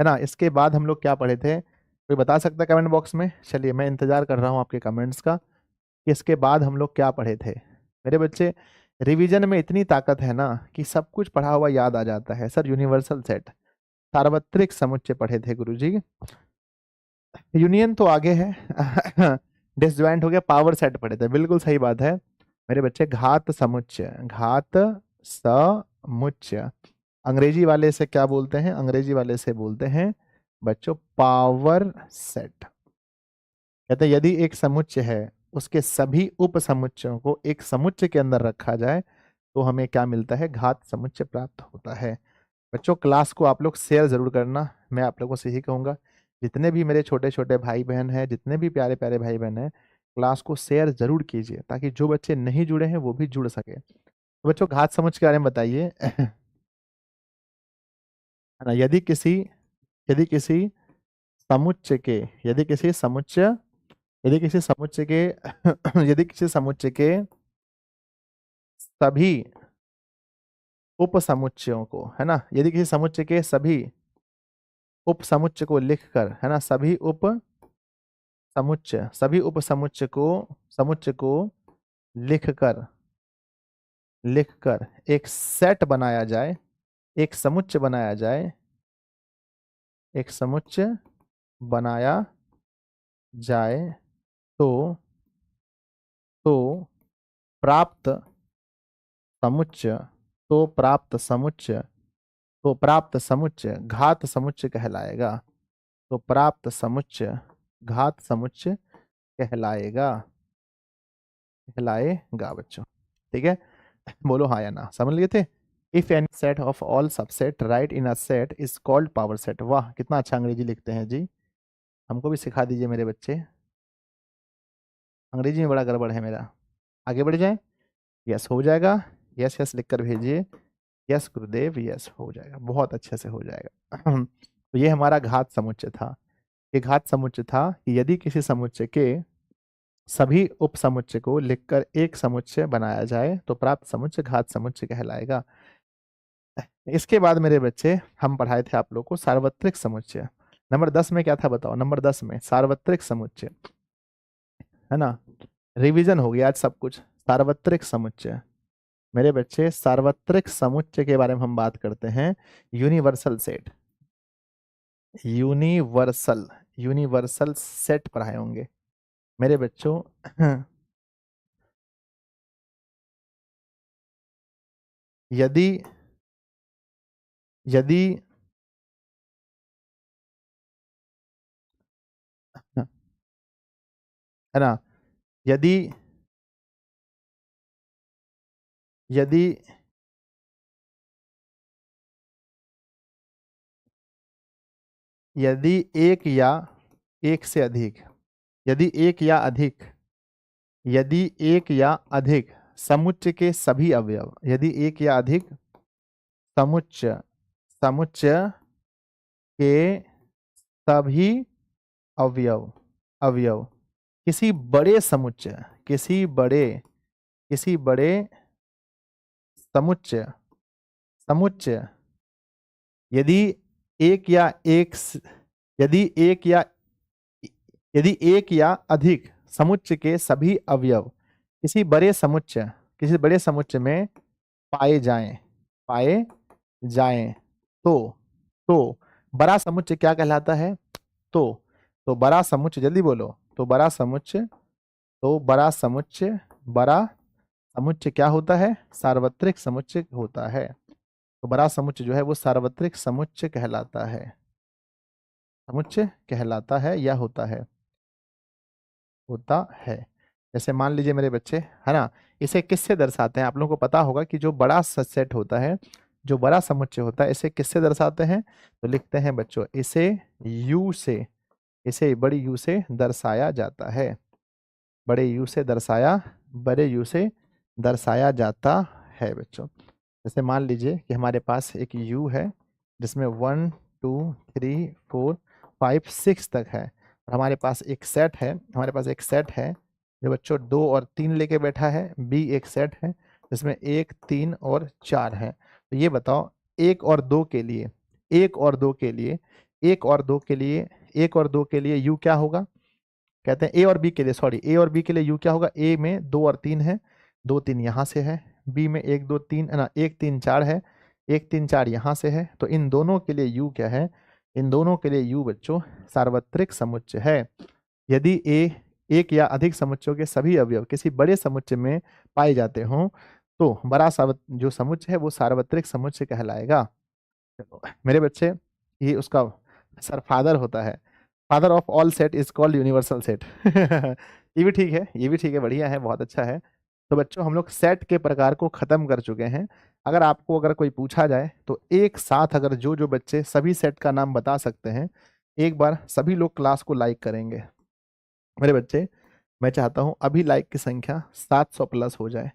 ना? इसके बाद हम लोग क्या पढ़े थे? कोई बता सकता है कमेंट बॉक्स में? चलिए मैं इंतजार कर रहा हूँ आपके कमेंट्स का कि इसके बाद हम लोग क्या पढ़े थे। मेरे बच्चे, रिवीजन में इतनी ताकत है ना कि सब कुछ पढ़ा हुआ याद आ जाता है। सर यूनिवर्सल सेट, सार्वत्रिक समुच्चय पढ़े थे गुरुजी। यूनियन तो आगे है डिसजॉइंट हो गया, पावर सेट पढ़े थे, बिल्कुल सही बात है मेरे बच्चे। घात समुच्चय, घात समुच्चय अंग्रेजी वाले से क्या बोलते हैं? अंग्रेजी वाले से बोलते हैं बच्चों पावर सेट। कहते हैं यदि एक समुच्चय है, उसके सभी उप समुच्चयों को एक समुच्चय के अंदर रखा जाए तो हमें क्या मिलता है? घात समुच्चय प्राप्त होता है। बच्चों क्लास को आप लोग शेयर जरूर करना, मैं आप लोगों से यही कहूंगा, जितने भी मेरे छोटे छोटे भाई बहन हैं, जितने भी प्यारे प्यारे भाई बहन हैं, क्लास को शेयर जरूर कीजिए ताकि जो बच्चे नहीं जुड़े हैं वो भी जुड़ सके। तो बच्चों घात समुच्चय के बारे में बताइए है ना? यदि किसी समुच्चय के, यदि किसी समुच्चय, यदि किसी समुच्चय के यदि किसी समुच्चय के सभी उप समुच्चयों को, है ना, यदि किसी समुच्चय के सभी उप समुच्चय को लिखकर, है ना, सभी उप समुच्चय, सभी उप समुच्चय को लिखकर, लिखकर एक सेट बनाया जाए, एक समुच्चय बनाया जाए, एक समुच्चय बनाया जाए, तो तो प्राप्त समुच्चय, तो प्राप्त समुच्चय, तो प्राप्त समुच्चय घात समुच्चय कहलाएगा। तो प्राप्त समुच्चय घात समुच्चय कहलाएगा, कहलाएगा बच्चों। ठीक है, बोलो हाँ या ना, समझ लिए थे? If any set of all subset right in a set is called power set. वाह कितना अच्छा अंग्रेजी लिखते हैं जी, हमको भी सिखा दीजिए मेरे बच्चे, अंग्रेजी में बड़ा गड़बड़ है मेरा। आगे बढ़ जाए, यस हो जाएगा, यस यस लिख कर भेजिए, यस गुरुदेव, यस हो जाएगा, बहुत अच्छे से हो जाएगा तो ये हमारा घात समुच्चय था। ये घात समुच्चय था कि यदि किसी समुच्चय के सभी उप समुच्चय को लिखकर एक समुच्चय बनाया जाए तो प्राप्त समुच्चय घात समुच्चय कहलाएगा। इसके बाद मेरे बच्चे हम पढ़ाए थे आप लोग को सार्वत्रिक समुच्चय। नंबर 10 में क्या था बताओ? नंबर 10 में सार्वत्रिक समुच्चय, है ना, रिवीजन हो गया आज सब कुछ। सार्वत्रिक समुच्चय मेरे बच्चे, सार्वत्रिक समुच्चय के बारे में हम बात करते हैं। Universal set, universal, universal set पढ़ाए होंगे मेरे बच्चों यदि यदि है ना, यदि यदि यदि एक या एक से अधिक, यदि एक या अधिक, यदि एक या अधिक समुच्चय के सभी अवयव, यदि एक या अधिक समुच्चय, समुच्चय के सभी अवयव, अवयव किसी बड़े समुच्चय, किसी बड़े समुच्चय, समुच्चय यदि एक या एक यदि एक या यदि एक या अधिक समुच्चय के सभी अवयव किसी बड़े समुच्चय, किसी बड़े समुच्चय में पाए जाएं, पाए जाएं तो बड़ा समुच्चय क्या कहलाता है? तो बड़ा समुच्चय, जल्दी बोलो, तो बड़ा समुच्चय, तो बड़ा समुच्चय, बड़ा समुच्चय क्या होता है? सार्वत्रिक समुच्चय होता है। तो बड़ा समुच्चय जो है वो सार्वत्रिक समुच्चय कहलाता है, समुच्चय कहलाता है या होता है, होता है। जैसे मान लीजिए मेरे बच्चे, है ना, इसे किससे दर्शाते हैं? आप लोगों को पता होगा कि जो बड़ा सेट होता है, जो बड़ा समुच्चय होता है, इसे किससे दर्शाते हैं? तो लिखते हैं बच्चों, इसे यू से, इसे बड़ी यू से दर्शाया जाता है, बड़े यू से दर्शाया, बड़े यू से दर्शाया जाता है बच्चों। जैसे मान लीजिए कि हमारे पास एक यू है जिसमें 1 2 3 4 5 6 तक है, और हमारे पास एक सेट है, हमारे पास एक सेट है जो बच्चों 2 और 3 लेके बैठा है। बी एक सेट है जिसमें 1 3 और 4 है। तो ये बताओ, 1 और 2 के लिए, 1 और 2 के लिए, 1 और 2 के लिए, 1 और 2 के लिए यू क्या होगा? कहते हैं ए और बी के लिए, सॉरी, ए और बी के लिए यू क्या होगा? ए में 2 और 3 है, 2 3 यहाँ से है, बी में 1 2 3 ना 1 3 4 है, 1 3 4 यहाँ से है। तो इन दोनों के लिए यू क्या है? इन दोनों के लिए यू बच्चों सार्वत्रिक समुच्चय है। यदि ए एक या अधिक समुच्चयों के सभी अवयव किसी बड़े समुच्चय में पाए जाते हों तो बड़ा जो समुच्चय है वो सार्वत्रिक समुच्चय कहलाएगा। चलो, मेरे बच्चे, ये उसका सर फादर होता है, father of all set is called universal set. ये भी ठीक है, ये भी ठीक है, बढ़िया है, बहुत अच्छा है। तो बच्चों हम लोग सेट के प्रकार को खत्म कर चुके हैं। अगर आपको अगर कोई पूछा जाए तो एक साथ अगर जो जो बच्चे सभी सेट का नाम बता सकते हैं, एक बार सभी लोग क्लास को लाइक करेंगे। मेरे बच्चे, मैं चाहता हूं अभी लाइक की संख्या 700 प्लस हो जाए।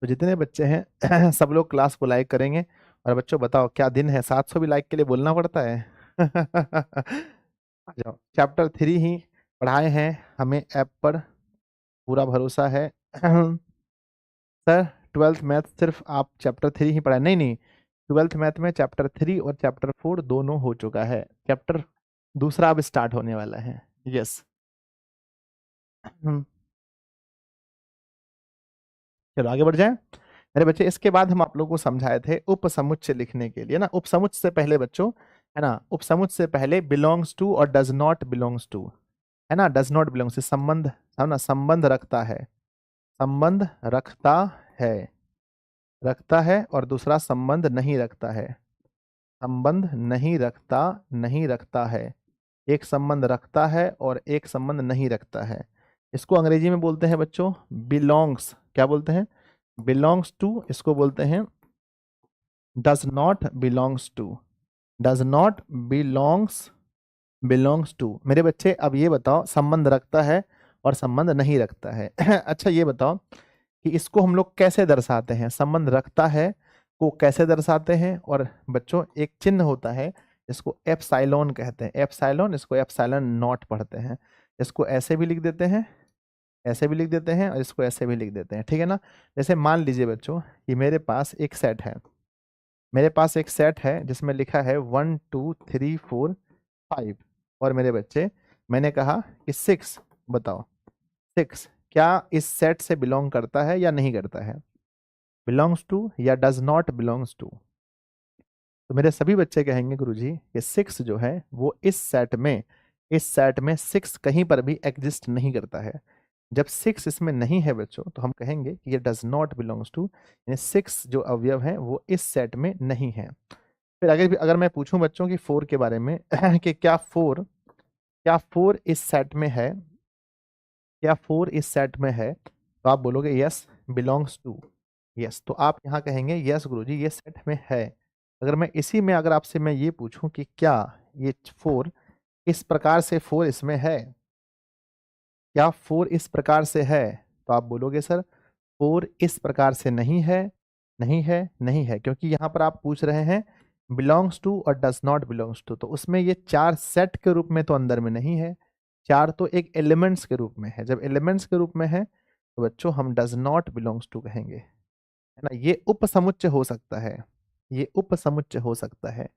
तो जितने बच्चे हैं सब लोग क्लास को लाइक करेंगे। और बच्चों बताओ, क्या दिन है, 700 भी लाइक के लिए बोलना पड़ता है? आ जाओ, चैप्टर 3 ही पढ़ाए हैं, हमें ऐप पर पूरा भरोसा है। सर 12th मैथ सिर्फ आप चैप्टर 3 ही पढ़ाए? नहीं नहीं, 12th मैथ में चैप्टर 3 और चैप्टर 4 दोनों हो चुका है, चैप्टर दूसरा अब स्टार्ट होने वाला है। यस। चलो आगे बढ़ जाए मेरे बच्चे। इसके बाद हम आप लोगों को समझाए थे उपसमुच्चय लिखने के लिए ना। उपसमुच्चय से पहले बच्चों, है ना, उपसमुच्चय से पहले बिलोंग्स टू और डज नॉट बिलोंग्स टू, है ना, डज नॉट बिलोंग्स से संबंध, है ना, संबंध रखता है, संबंध रखता है, रखता है, और दूसरा संबंध नहीं रखता है, संबंध नहीं रखता, नहीं रखता है। एक संबंध रखता है और एक संबंध नहीं रखता है। इसको अंग्रेजी में बोलते हैं बच्चों बिलोंग्स, क्या बोलते हैं? Belongs to. इसको बोलते हैं does not belongs to, does not belongs to. मेरे बच्चे अब ये बताओ, संबंध रखता है और संबंध नहीं रखता है। अच्छा ये बताओ कि इसको हम लोग कैसे दर्शाते हैं? संबंध रखता है को कैसे दर्शाते हैं? और बच्चों एक चिन्ह होता है, इसको एप्सिलॉन कहते हैं, एप्सिलॉन, इसको एप्सिलॉन नॉट पढ़ते हैं। इसको ऐसे भी लिख देते हैं, ऐसे भी लिख देते हैं, और इसको ऐसे भी लिख देते हैं, ठीक है ना। जैसे मान लीजिए बच्चों कि मेरे पास एक सेट है, मेरे पास एक सेट है जिसमें लिखा है 1 2 3 4 5, और मेरे बच्चे मैंने कहा कि 6, बताओ 6 क्या इस सेट से बिलोंग करता है या नहीं करता है? बिलोंग्स टू या डज नॉट बिलोंग्स टू? तो मेरे सभी बच्चे कहेंगे गुरुजी कि 6 जो है वो इस सेट में, इस सेट में 6 कहीं पर भी एग्जिस्ट नहीं करता है। जब 6 इसमें नहीं है बच्चों तो हम कहेंगे कि ये डज नॉट बिलोंग्स टू, यानी 6 जो अवयव है वो इस सेट में नहीं है। फिर अगर मैं पूछूं बच्चों की 4 के बारे में कि क्या 4 इस सेट में है, क्या 4 इस सेट में है, तो आप बोलोगे यस बिलोंग्स टू, यस। तो आप यहाँ कहेंगे यस गुरुजी ये सेट में है। अगर मैं इसी में अगर आपसे मैं ये पूछूं कि क्या ये 4 इस प्रकार से 4 इसमें है क्या? 4 इस प्रकार से है? तो आप बोलोगे सर 4 इस प्रकार से नहीं है, नहीं है, नहीं है, क्योंकि यहाँ पर आप पूछ रहे हैं बिलोंग्स टू और डज नॉट बिलोंग्स टू, तो उसमें ये 4 सेट के रूप में तो अंदर में नहीं है, 4 तो एक एलिमेंट्स के रूप में है। जब एलिमेंट्स के रूप में है तो बच्चों हम डज नॉट बिलोंग्स टू कहेंगे, है ना। ये उपसमुच्चय हो सकता है, ये उपसमुच्चय हो सकता है,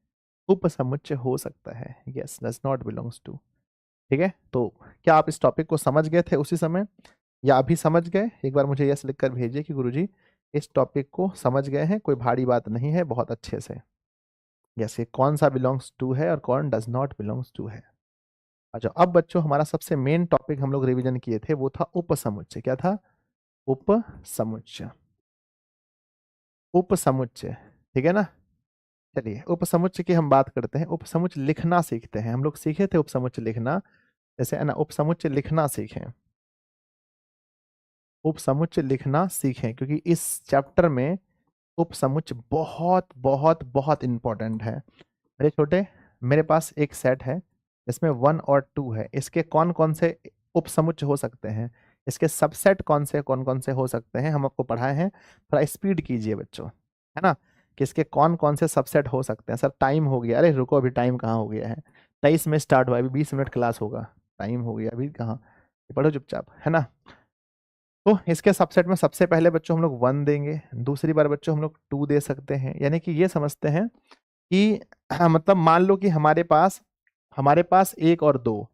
उपसमुच्चय हो सकता है, yes, does not belongs to. ठीक है, तो क्या आप इस टॉपिक को समझ गए थे उसी समय या अभी समझ गए? एक बार मुझे यस लिखकर भेजिए कि गुरुजी इस टॉपिक को समझ गए हैं, कोई भारी बात नहीं है, बहुत अच्छे से। यस, ये कौन सा बिलोंग्स टू है और कौन डज नॉट बिलोंग्स टू है। अच्छा, अब बच्चों हमारा सबसे मेन टॉपिक हम लोग रिवीजन किए थे वो था उपसमुच्चय। क्या था? उपसमुच्चय, उपसमुच्चय, ठीक है ना। चलिए उपसमुच्चय की हम बात करते हैं। उपसमुच्चय लिखना सीखते हैं, हम लोग सीखे थे उपसमुच्चय लिखना, जैसे है ना, उपसमुच्चय लिखना सीखें, उपसमुच्चय लिखना सीखें, क्योंकि इस चैप्टर में उपसमुच्चय बहुत बहुत बहुत इंपॉर्टेंट है। मेरे छोटे, मेरे पास एक सेट है जिसमें 1 और 2 है, इसके कौन कौन से उपसमुच्चय हो सकते हैं, इसके सबसेट कौन कौन से हो सकते हैं, हम आपको पढ़ाए हैं। थोड़ा स्पीड कीजिए बच्चों, है ना, कि इसके कौन कौन से सबसेट हो सकते हैं। सर टाइम हो गया, अरे रुको, अभी टाइम कहाँ हो गया है, 23 में स्टार्ट हुआ, अभी 20 मिनट क्लास होगा, टाइम हो गया अभी कहाँ, पढ़ो चुपचाप, है ना। तो इसके सबसेट में सबसे पहले बच्चों हम लोग 1 देंगे, दूसरी बार बच्चों हम लोग 2 दे सकते हैं, यानी कि ये समझते हैं कि मतलब मान लो कि हमारे पास 1 और 2,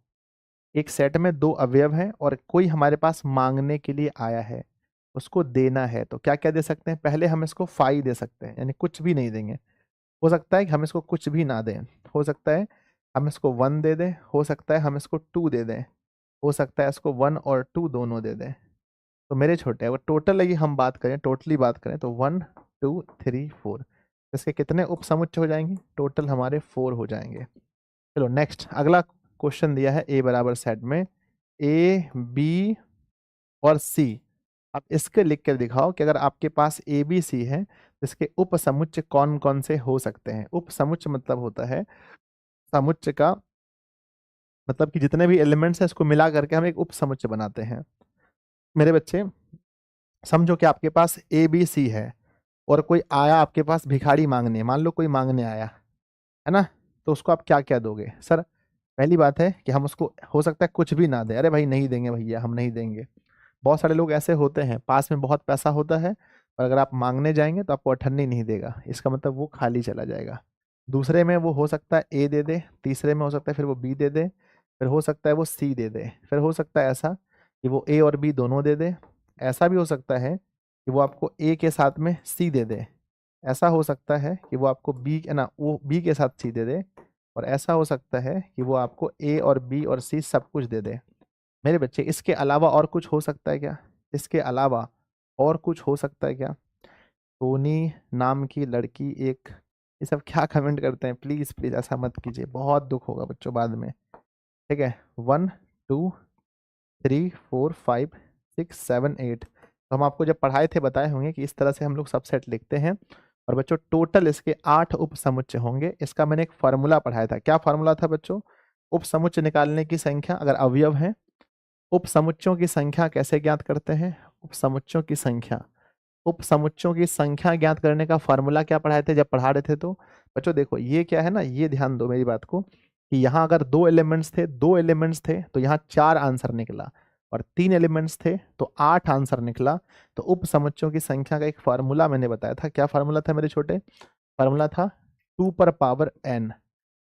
एक सेट में 2 अवयव हैं और कोई हमारे पास मांगने के लिए आया है, उसको देना है, तो क्या क्या दे सकते हैं? पहले हम इसको 5 दे सकते हैं, यानी कुछ भी नहीं देंगे। हो सकता है कि हम इसको कुछ भी ना दें, हो सकता है हम इसको 1 दे दें, हो सकता है हम इसको 2 दे दें, हो सकता है इसको 1 और 2 दोनों दे दें। तो मेरे छोटे, अगर टोटल यदि हम बात करें, टोटली बात करें, तो 1 2 3 4, इसके कितने उपसमुच्चय हो जाएंगे? टोटल हमारे 4 हो जाएंगे। चलो नेक्स्ट, अगला क्वेश्चन दिया है ए बराबर सेट में ए बी और सी। अब इसके लिख कर दिखाओ कि अगर आपके पास ए बी सी है तो इसके उपसमुच्चय कौन कौन से हो सकते हैं। उपसमुच्चय मतलब होता है, समुच्चय का मतलब कि जितने भी एलिमेंट्स हैं इसको मिला करके हम एक उपसमुच्चय बनाते हैं। मेरे बच्चे समझो कि आपके पास ए बी सी है और कोई आया आपके पास भिखारी मांगने, मान लो कोई मांगने आया, है ना, तो उसको आप क्या क्या दोगे? सर पहली बात है कि हम उसको हो सकता है कुछ भी ना दे, अरे भाई नहीं देंगे भैया, हम नहीं देंगे। बहुत सारे लोग ऐसे होते हैं, पास में बहुत पैसा होता है और अगर आप मांगने जाएंगे तो आपको अठन्नी नहीं देगा, इसका मतलब वो खाली चला जाएगा। दूसरे में वो हो सकता है ए दे दे, तीसरे में हो सकता है फिर वो बी दे दे, फिर हो सकता है वो सी दे दे, फिर हो सकता है ऐसा कि वो ए और बी दोनों दे दे, ऐसा भी हो सकता है कि वो आपको ए के साथ में सी दे दे, ऐसा हो सकता है कि वो आपको बी, है ना, वो बी के साथ सी दे दे, और ऐसा हो सकता है कि वो आपको ए और बी और सी सब कुछ दे दे। मेरे बच्चे इसके अलावा और कुछ हो सकता है क्या? इसके अलावा और कुछ हो सकता है क्या? टोनी नाम की लड़की एक, ये सब क्या कमेंट करते हैं, प्लीज प्लीज ऐसा मत कीजिए, बहुत दुख होगा बच्चों बाद में। ठीक है, 1 2 3 4 5 6 7 8, तो हम आपको जब पढ़ाए थे बताए होंगे कि इस तरह से हम लोग सबसेट लिखते हैं। और बच्चों टोटल इसके 8 उपसमुच्चय होंगे। इसका मैंने एक फार्मूला पढ़ाया था, क्या फार्मूला था बच्चों? उपसमुच्चय निकालने की संख्या अगर अवयव है, उपसमुच्चयों की संख्या कैसे ज्ञात करते हैं? उपसमुच्चयों की संख्या, उपसमुच्चयों की संख्या ज्ञात करने का फॉर्मूला क्या पढ़ाए थे जब पढ़ा रहे थे? तो बच्चों देखो ये क्या है ना, ये ध्यान दो मेरी बात को, कि यहाँ अगर 2 एलिमेंट्स थे तो यहाँ 4 आंसर निकला, और 3 एलिमेंट्स थे तो 8 आंसर निकला। तो उपसमुच्चयों की संख्या का एक फार्मूला मैंने बताया था, क्या फार्मूला था मेरे छोटे? फार्मूला था 2 पर पावर n,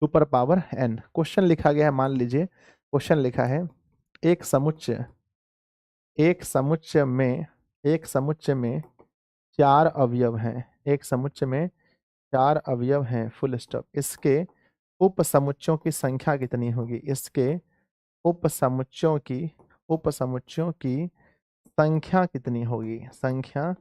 2 पर पावर n। क्वेश्चन लिखा गया है, मान लीजिए क्वेश्चन लिखा है एक समुच्चय, एक समुच्चय में 4 अवयव हैं, एक समुच्चय में 4 अवयव हैं, फुल स्टॉप। इसके उपसमुच्चयों की संख्या कितनी होगी? इसके उपसमुच्चयों की संख्या कितनी होगी? संख्या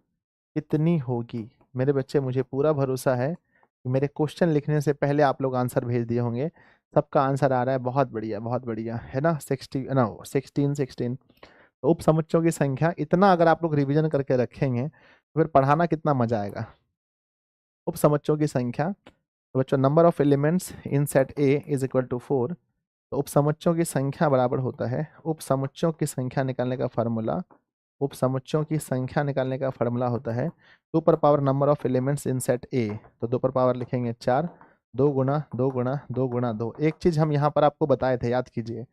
कितनी होगी? मेरे बच्चे मुझे पूरा भरोसा है कि मेरे क्वेश्चन लिखने से पहले आप लोग आंसर भेज दिए होंगे। सबका आंसर आ रहा है, बहुत बढ़िया बहुत बढ़िया, है ना। 16 तो उपसमुच्चयों की संख्या, इतना अगर आप लोग रिवीजन करके रखेंगे तो फिर पढ़ाना कितना मजा आएगा। उपसमुच्चयों की संख्या, तो बच्चों number of elements in set A is equal to 4, तो उपसमुच्चयों की संख्या बराबर होता है, उपसमुच्चयों की संख्या निकालने का फार्मूला, उपसमुच्चयों की संख्या निकालने का फार्मूला होता है 2 पर power number of elements in set A. तो 2 पर पावर लिखेंगे 4, 2 गुना 2 गुना 2 गुना 2। एक चीज हम यहाँ पर आपको बताए थे, याद कीजिए।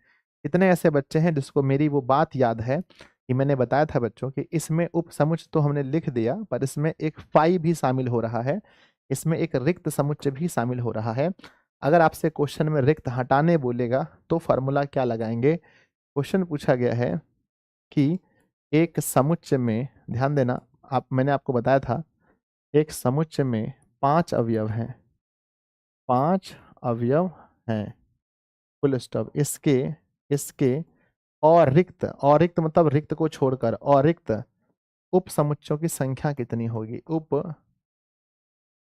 कितने ऐसे बच्चे हैं जिसको मेरी वो बात याद है कि मैंने बताया था बच्चों कि इसमें उपसमुच्चय तो हमने लिख दिया, पर इसमें एक फाई भी शामिल हो रहा है, इसमें एक रिक्त समुच्चय भी शामिल हो रहा है। अगर आपसे क्वेश्चन में रिक्त हटाने बोलेगा तो फॉर्मूला क्या लगाएंगे? क्वेश्चन पूछा गया है कि एक समुच्चय में, ध्यान देना, मैंने आपको बताया था एक समुच्चय में 5 अवयव हैं, 5 अवयव हैं, फुल स्टॉप। इसके इसके और रिक्त मतलब रिक्त को छोड़कर और रिक्त उप समुच्चयों की संख्या कितनी होगी? उप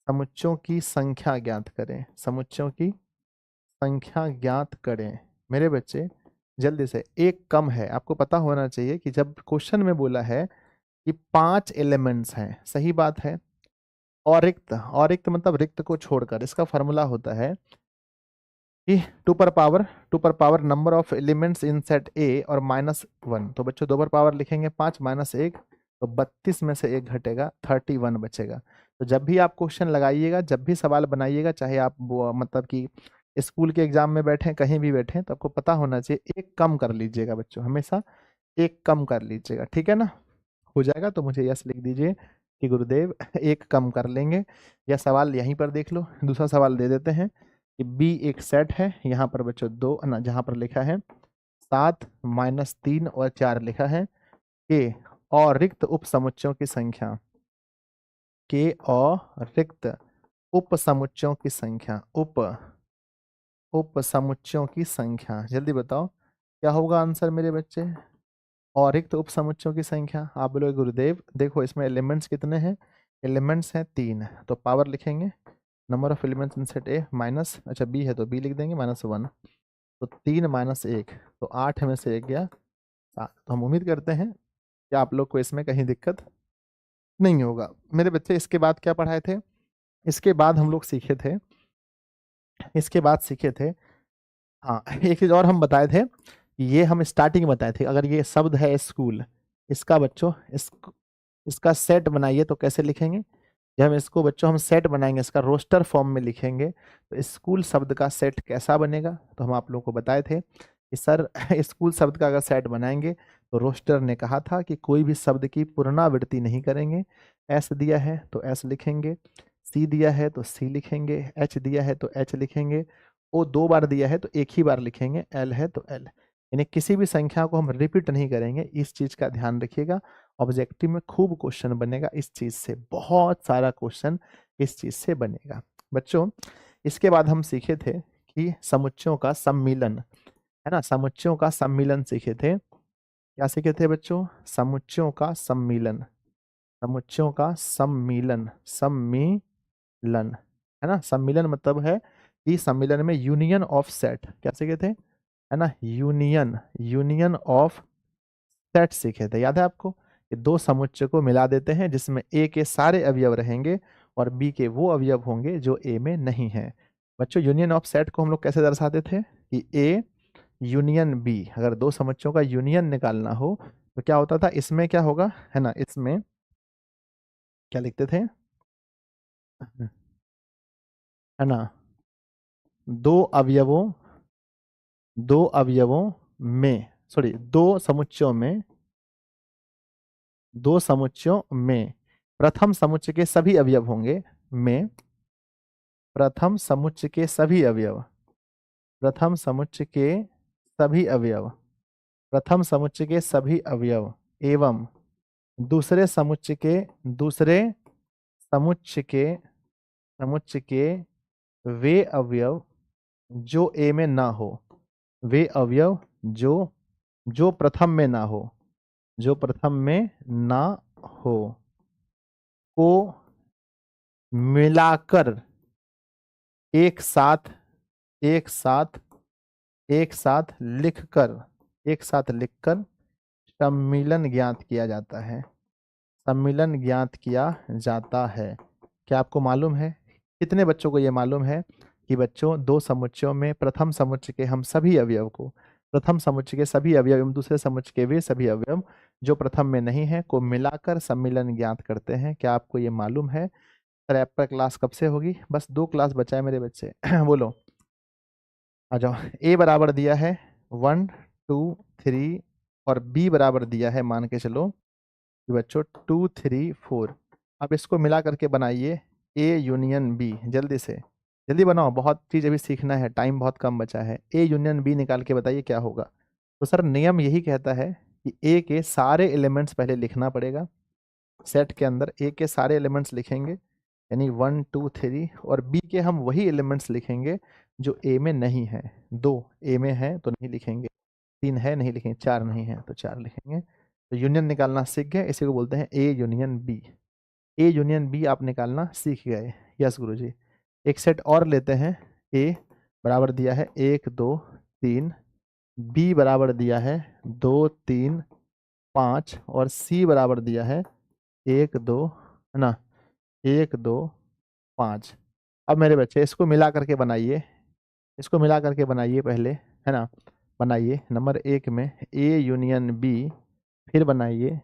समुच्चयों की संख्या ज्ञात करें, समुच्चयों की संख्या ज्ञात करें। मेरे बच्चे जल्दी से, एक कम है, आपको पता होना चाहिए कि जब क्वेश्चन में बोला है कि 5 एलिमेंट्स हैं, सही बात है, और रिक्त मतलब रिक्त को छोड़कर, इसका फॉर्मूला होता है कि 2 पर power number of elements in set A और -1। तो बच्चों 2 पर पावर लिखेंगे 5 -1, तो 32 में से 1 घटेगा, 31 बचेगा। तो जब भी आप क्वेश्चन लगाइएगा, जब भी सवाल बनाइएगा, चाहे आप मतलब कि स्कूल के एग्जाम में बैठे, कहीं भी बैठे, तो आपको पता होना चाहिए एक कम कर लीजिएगा बच्चों, हमेशा एक कम कर लीजिएगा, ठीक है ना? हो जाएगा तो मुझे यस लिख दीजिए कि गुरुदेव एक कम कर लेंगे। या सवाल यहीं पर देख लो, दूसरा सवाल दे देते हैं कि बी एक सेट है, यहाँ पर बच्चों 2 ना, जहाँ पर लिखा है 7 -3 और 4 लिखा है के और रिक्त उप समुच्चयों की संख्या, के और रिक्त उप समुच्चयों की संख्या, उप समुच्चयों की संख्या, जल्दी बताओ क्या होगा आंसर मेरे बच्चे? और रिक्त उप समुच्चयों की संख्या। आप बोलोगे गुरुदेव देखो इसमें एलिमेंट्स कितने हैं? एलिमेंट्स हैं 3, तो पावर लिखेंगे number of elements in set A minus, अच्छा बी है तो बी लिख देंगे -1, तो 3 -1, तो 8 में से 1 गया 7। तो हम उम्मीद करते हैं कि आप लोग को इसमें कहीं दिक्कत नहीं होगा। मेरे बच्चे इसके बाद क्या पढ़ाए थे? इसके बाद हम लोग सीखे थे, इसके बाद सीखे थे, हाँ एक चीज और हम बताए थे, ये हम स्टार्टिंग में बताए थे, अगर ये शब्द है स्कूल, इसका बच्चों इसका सेट बनाइए तो कैसे लिखेंगे? जब हम इसको बच्चों हम सेट बनाएंगे, इसका रोस्टर फॉर्म में लिखेंगे, तो स्कूल शब्द का सेट कैसा बनेगा? तो हम आप लोगों को बताए थे कि सर स्कूल शब्द का अगर सेट बनाएंगे तो रोस्टर ने कहा था कि कोई भी शब्द की पुनरावृत्ति नहीं करेंगे। एस दिया है तो एस लिखेंगे, सी दिया है तो सी लिखेंगे, एच दिया है तो एच लिखेंगे, ओ 2 बार दिया है तो एक ही बार लिखेंगे, एल है तो एल। यानी किसी भी संख्या को हम रिपीट नहीं करेंगे, इस चीज का ध्यान रखिएगा। ऑब्जेक्टिव में खूब क्वेश्चन बनेगा इस चीज से, बहुत सारा क्वेश्चन इस चीज से बनेगा बच्चों। इसके बाद हम सीखे थे कि समुच्चयों का सम्मिलन, है ना, समुच्चयों का सम्मिलन सीखे थे। क्या सीखे थे बच्चों? समुच्चयों का सम्मिलन, समुच्चयों का सम्मिलन, सम्मिलन, है ना। सम्मिलन मतलब है कि सम्मिलन में यूनियन ऑफ सेट, क्या सीखे थे? है ना, यूनियन ऑफ सेट सीखे थे, याद है आपको? कि 2 समुच्चय को मिला देते हैं जिसमें ए के सारे अवयव रहेंगे और बी के वो अवयव होंगे जो ए में नहीं है। बच्चों यूनियन ऑफ सेट को हम लोग कैसे दर्शाते थे कि ए यूनियन बी, अगर 2 समुच्चयों का यूनियन निकालना हो तो क्या होता था? इसमें क्या होगा, है ना, इसमें क्या लिखते थे, है ना, दो अवयवों दो अवयवों में, सॉरी, 2 समुच्चयों में प्रथम समुच्चय के सभी अवयव होंगे, में प्रथम समुच्चय के सभी अवयव, प्रथम समुच्चय के सभी अवयव, प्रथम समुच्चय के सभी अवयव एवं दूसरे समुच्चय के दूसरे समुच्चय के समुच्चय के वे अवयव जो ए में ना हो, वे अवयव जो जो प्रथम में ना हो, जो प्रथम में ना हो को मिलाकर एक साथ एक साथ एक साथ लिखकर एक साथ लिखकर सम्मिलन ज्ञात किया जाता है, सम्मिलन ज्ञात किया जाता है। क्या आपको मालूम है? कितने बच्चों को ये मालूम है कि बच्चों दो समुच्चयों में प्रथम समुच्चय के हम सभी अवयव को, प्रथम समुच्चय के सभी अवयव एवं दूसरे समुच्चय के वे सभी अवयव जो प्रथम में नहीं है को मिलाकर सम्मिलन ज्ञात करते हैं। क्या आपको ये मालूम है? सर ऐप पर क्लास कब से होगी? बस 2 क्लास बचा है मेरे बच्चे। बोलो आ जाओ। ए बराबर दिया है 1 2 3 और बी बराबर दिया है, मान के चलो कि बच्चों 2 3 4। अब इसको मिला करके बनाइए ए यूनियन बी। जल्दी से जल्दी बनाओ, बहुत चीज़ अभी सीखना है, टाइम बहुत कम बचा है। ए यूनियन बी निकाल के बताइए क्या होगा। तो सर नियम यही कहता है कि ए के सारे एलिमेंट्स पहले लिखना पड़ेगा। सेट के अंदर ए के सारे एलिमेंट्स लिखेंगे, यानी 1 2 3, और बी के हम वही एलिमेंट्स लिखेंगे जो ए में नहीं है। 2 ए में है तो नहीं लिखेंगे, 3 है नहीं लिखेंगे, 4 नहीं है तो 4 लिखेंगे। तो यूनियन निकालना सीख गए, इसी को बोलते हैं A union B. A union B आप निकालना सीख गए। यस गुरुजी। एक सेट और लेते हैं। ए बराबर दिया है 1 2 3, बी बराबर दिया है 2 3 5, और सी बराबर दिया है 1 2, है ना, 1 2 5। अब मेरे बच्चे इसको मिला करके बनाइए, इसको मिला करके बनाइए पहले, है ना। बनाइए नंबर 1 में ए यूनियन बी, फिर बनाइए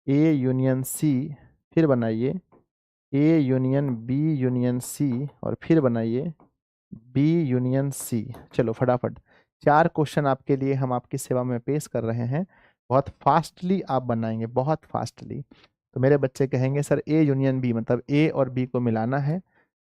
ए यूनियन सी, फिर बनाइए A union B union C, और फिर बनाइए बी यूनियन सी। चलो फटाफट 4 क्वेश्चन आपके लिए हम आपकी सेवा में पेश कर रहे हैं। बहुत फास्टली आप बनाएंगे, बहुत फास्टली। तो मेरे बच्चे कहेंगे सर ए यूनियन बी मतलब ए और बी को मिलाना है।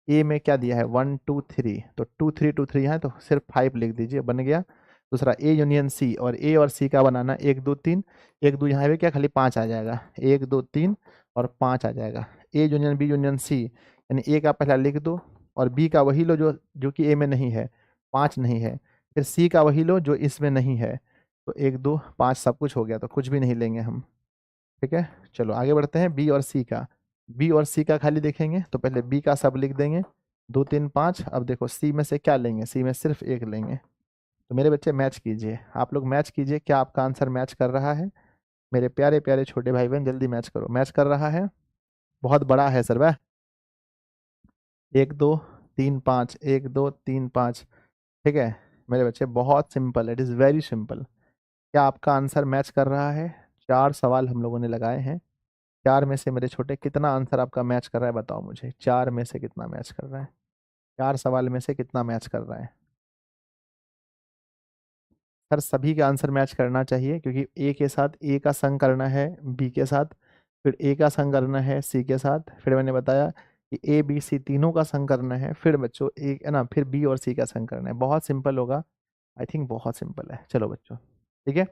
ए में क्या दिया है 1 2 3, तो 2 3 2 3 है तो सिर्फ 5 लिख दीजिए, बन गया। दूसरा ए यूनियन सी, और ए और सी का बनाना 1 2 3, 1 2 यहाँ पे क्या खाली 5 आ जाएगा, 1 2 3 और 5 आ जाएगा। A union B union C, यानी ए का पहला लिख दो और बी का वही लो जो जो कि ए में नहीं है, 5 नहीं है। फिर सी का वही लो जो इसमें नहीं है। तो 1 2 5 सब कुछ हो गया, तो कुछ भी नहीं लेंगे हम। ठीक है, चलो आगे बढ़ते हैं। बी और सी का, बी और सी का खाली देखेंगे तो पहले बी का सब लिख देंगे 2 3 5। अब देखो सी में से क्या लेंगे, सी में सिर्फ 1 लेंगे। तो मेरे बच्चे मैच कीजिए, आप लोग मैच कीजिए, क्या आपका आंसर मैच कर रहा है? मेरे प्यारे प्यारे छोटे भाई बहन जल्दी मैच करो। मैच कर रहा है? बहुत बड़ा है सर वह। 1 2 3 5, 1 2 3 5। ठीक है मेरे बच्चे, बहुत simple, it is very simple. क्या आपका आंसर मैच कर रहा है? 4 सवाल हम लोगों ने लगाए हैं, 4 में से मेरे छोटे कितना आंसर आपका मैच कर रहा है बताओ मुझे। 4 में से कितना मैच कर रहा है? 4 सवाल में से कितना मैच कर रहा है? सर सभी का आंसर मैच करना चाहिए, क्योंकि ए के साथ ए का संग करना है, बी के साथ फिर ए का संग करना है सी के साथ, फिर मैंने बताया कि ए बी सी तीनों का संग करना है, फिर बच्चों ए है ना, फिर बी और सी का संग करना है। बहुत सिंपल होगा, आई थिंक बहुत सिंपल है। चलो बच्चों ठीक है।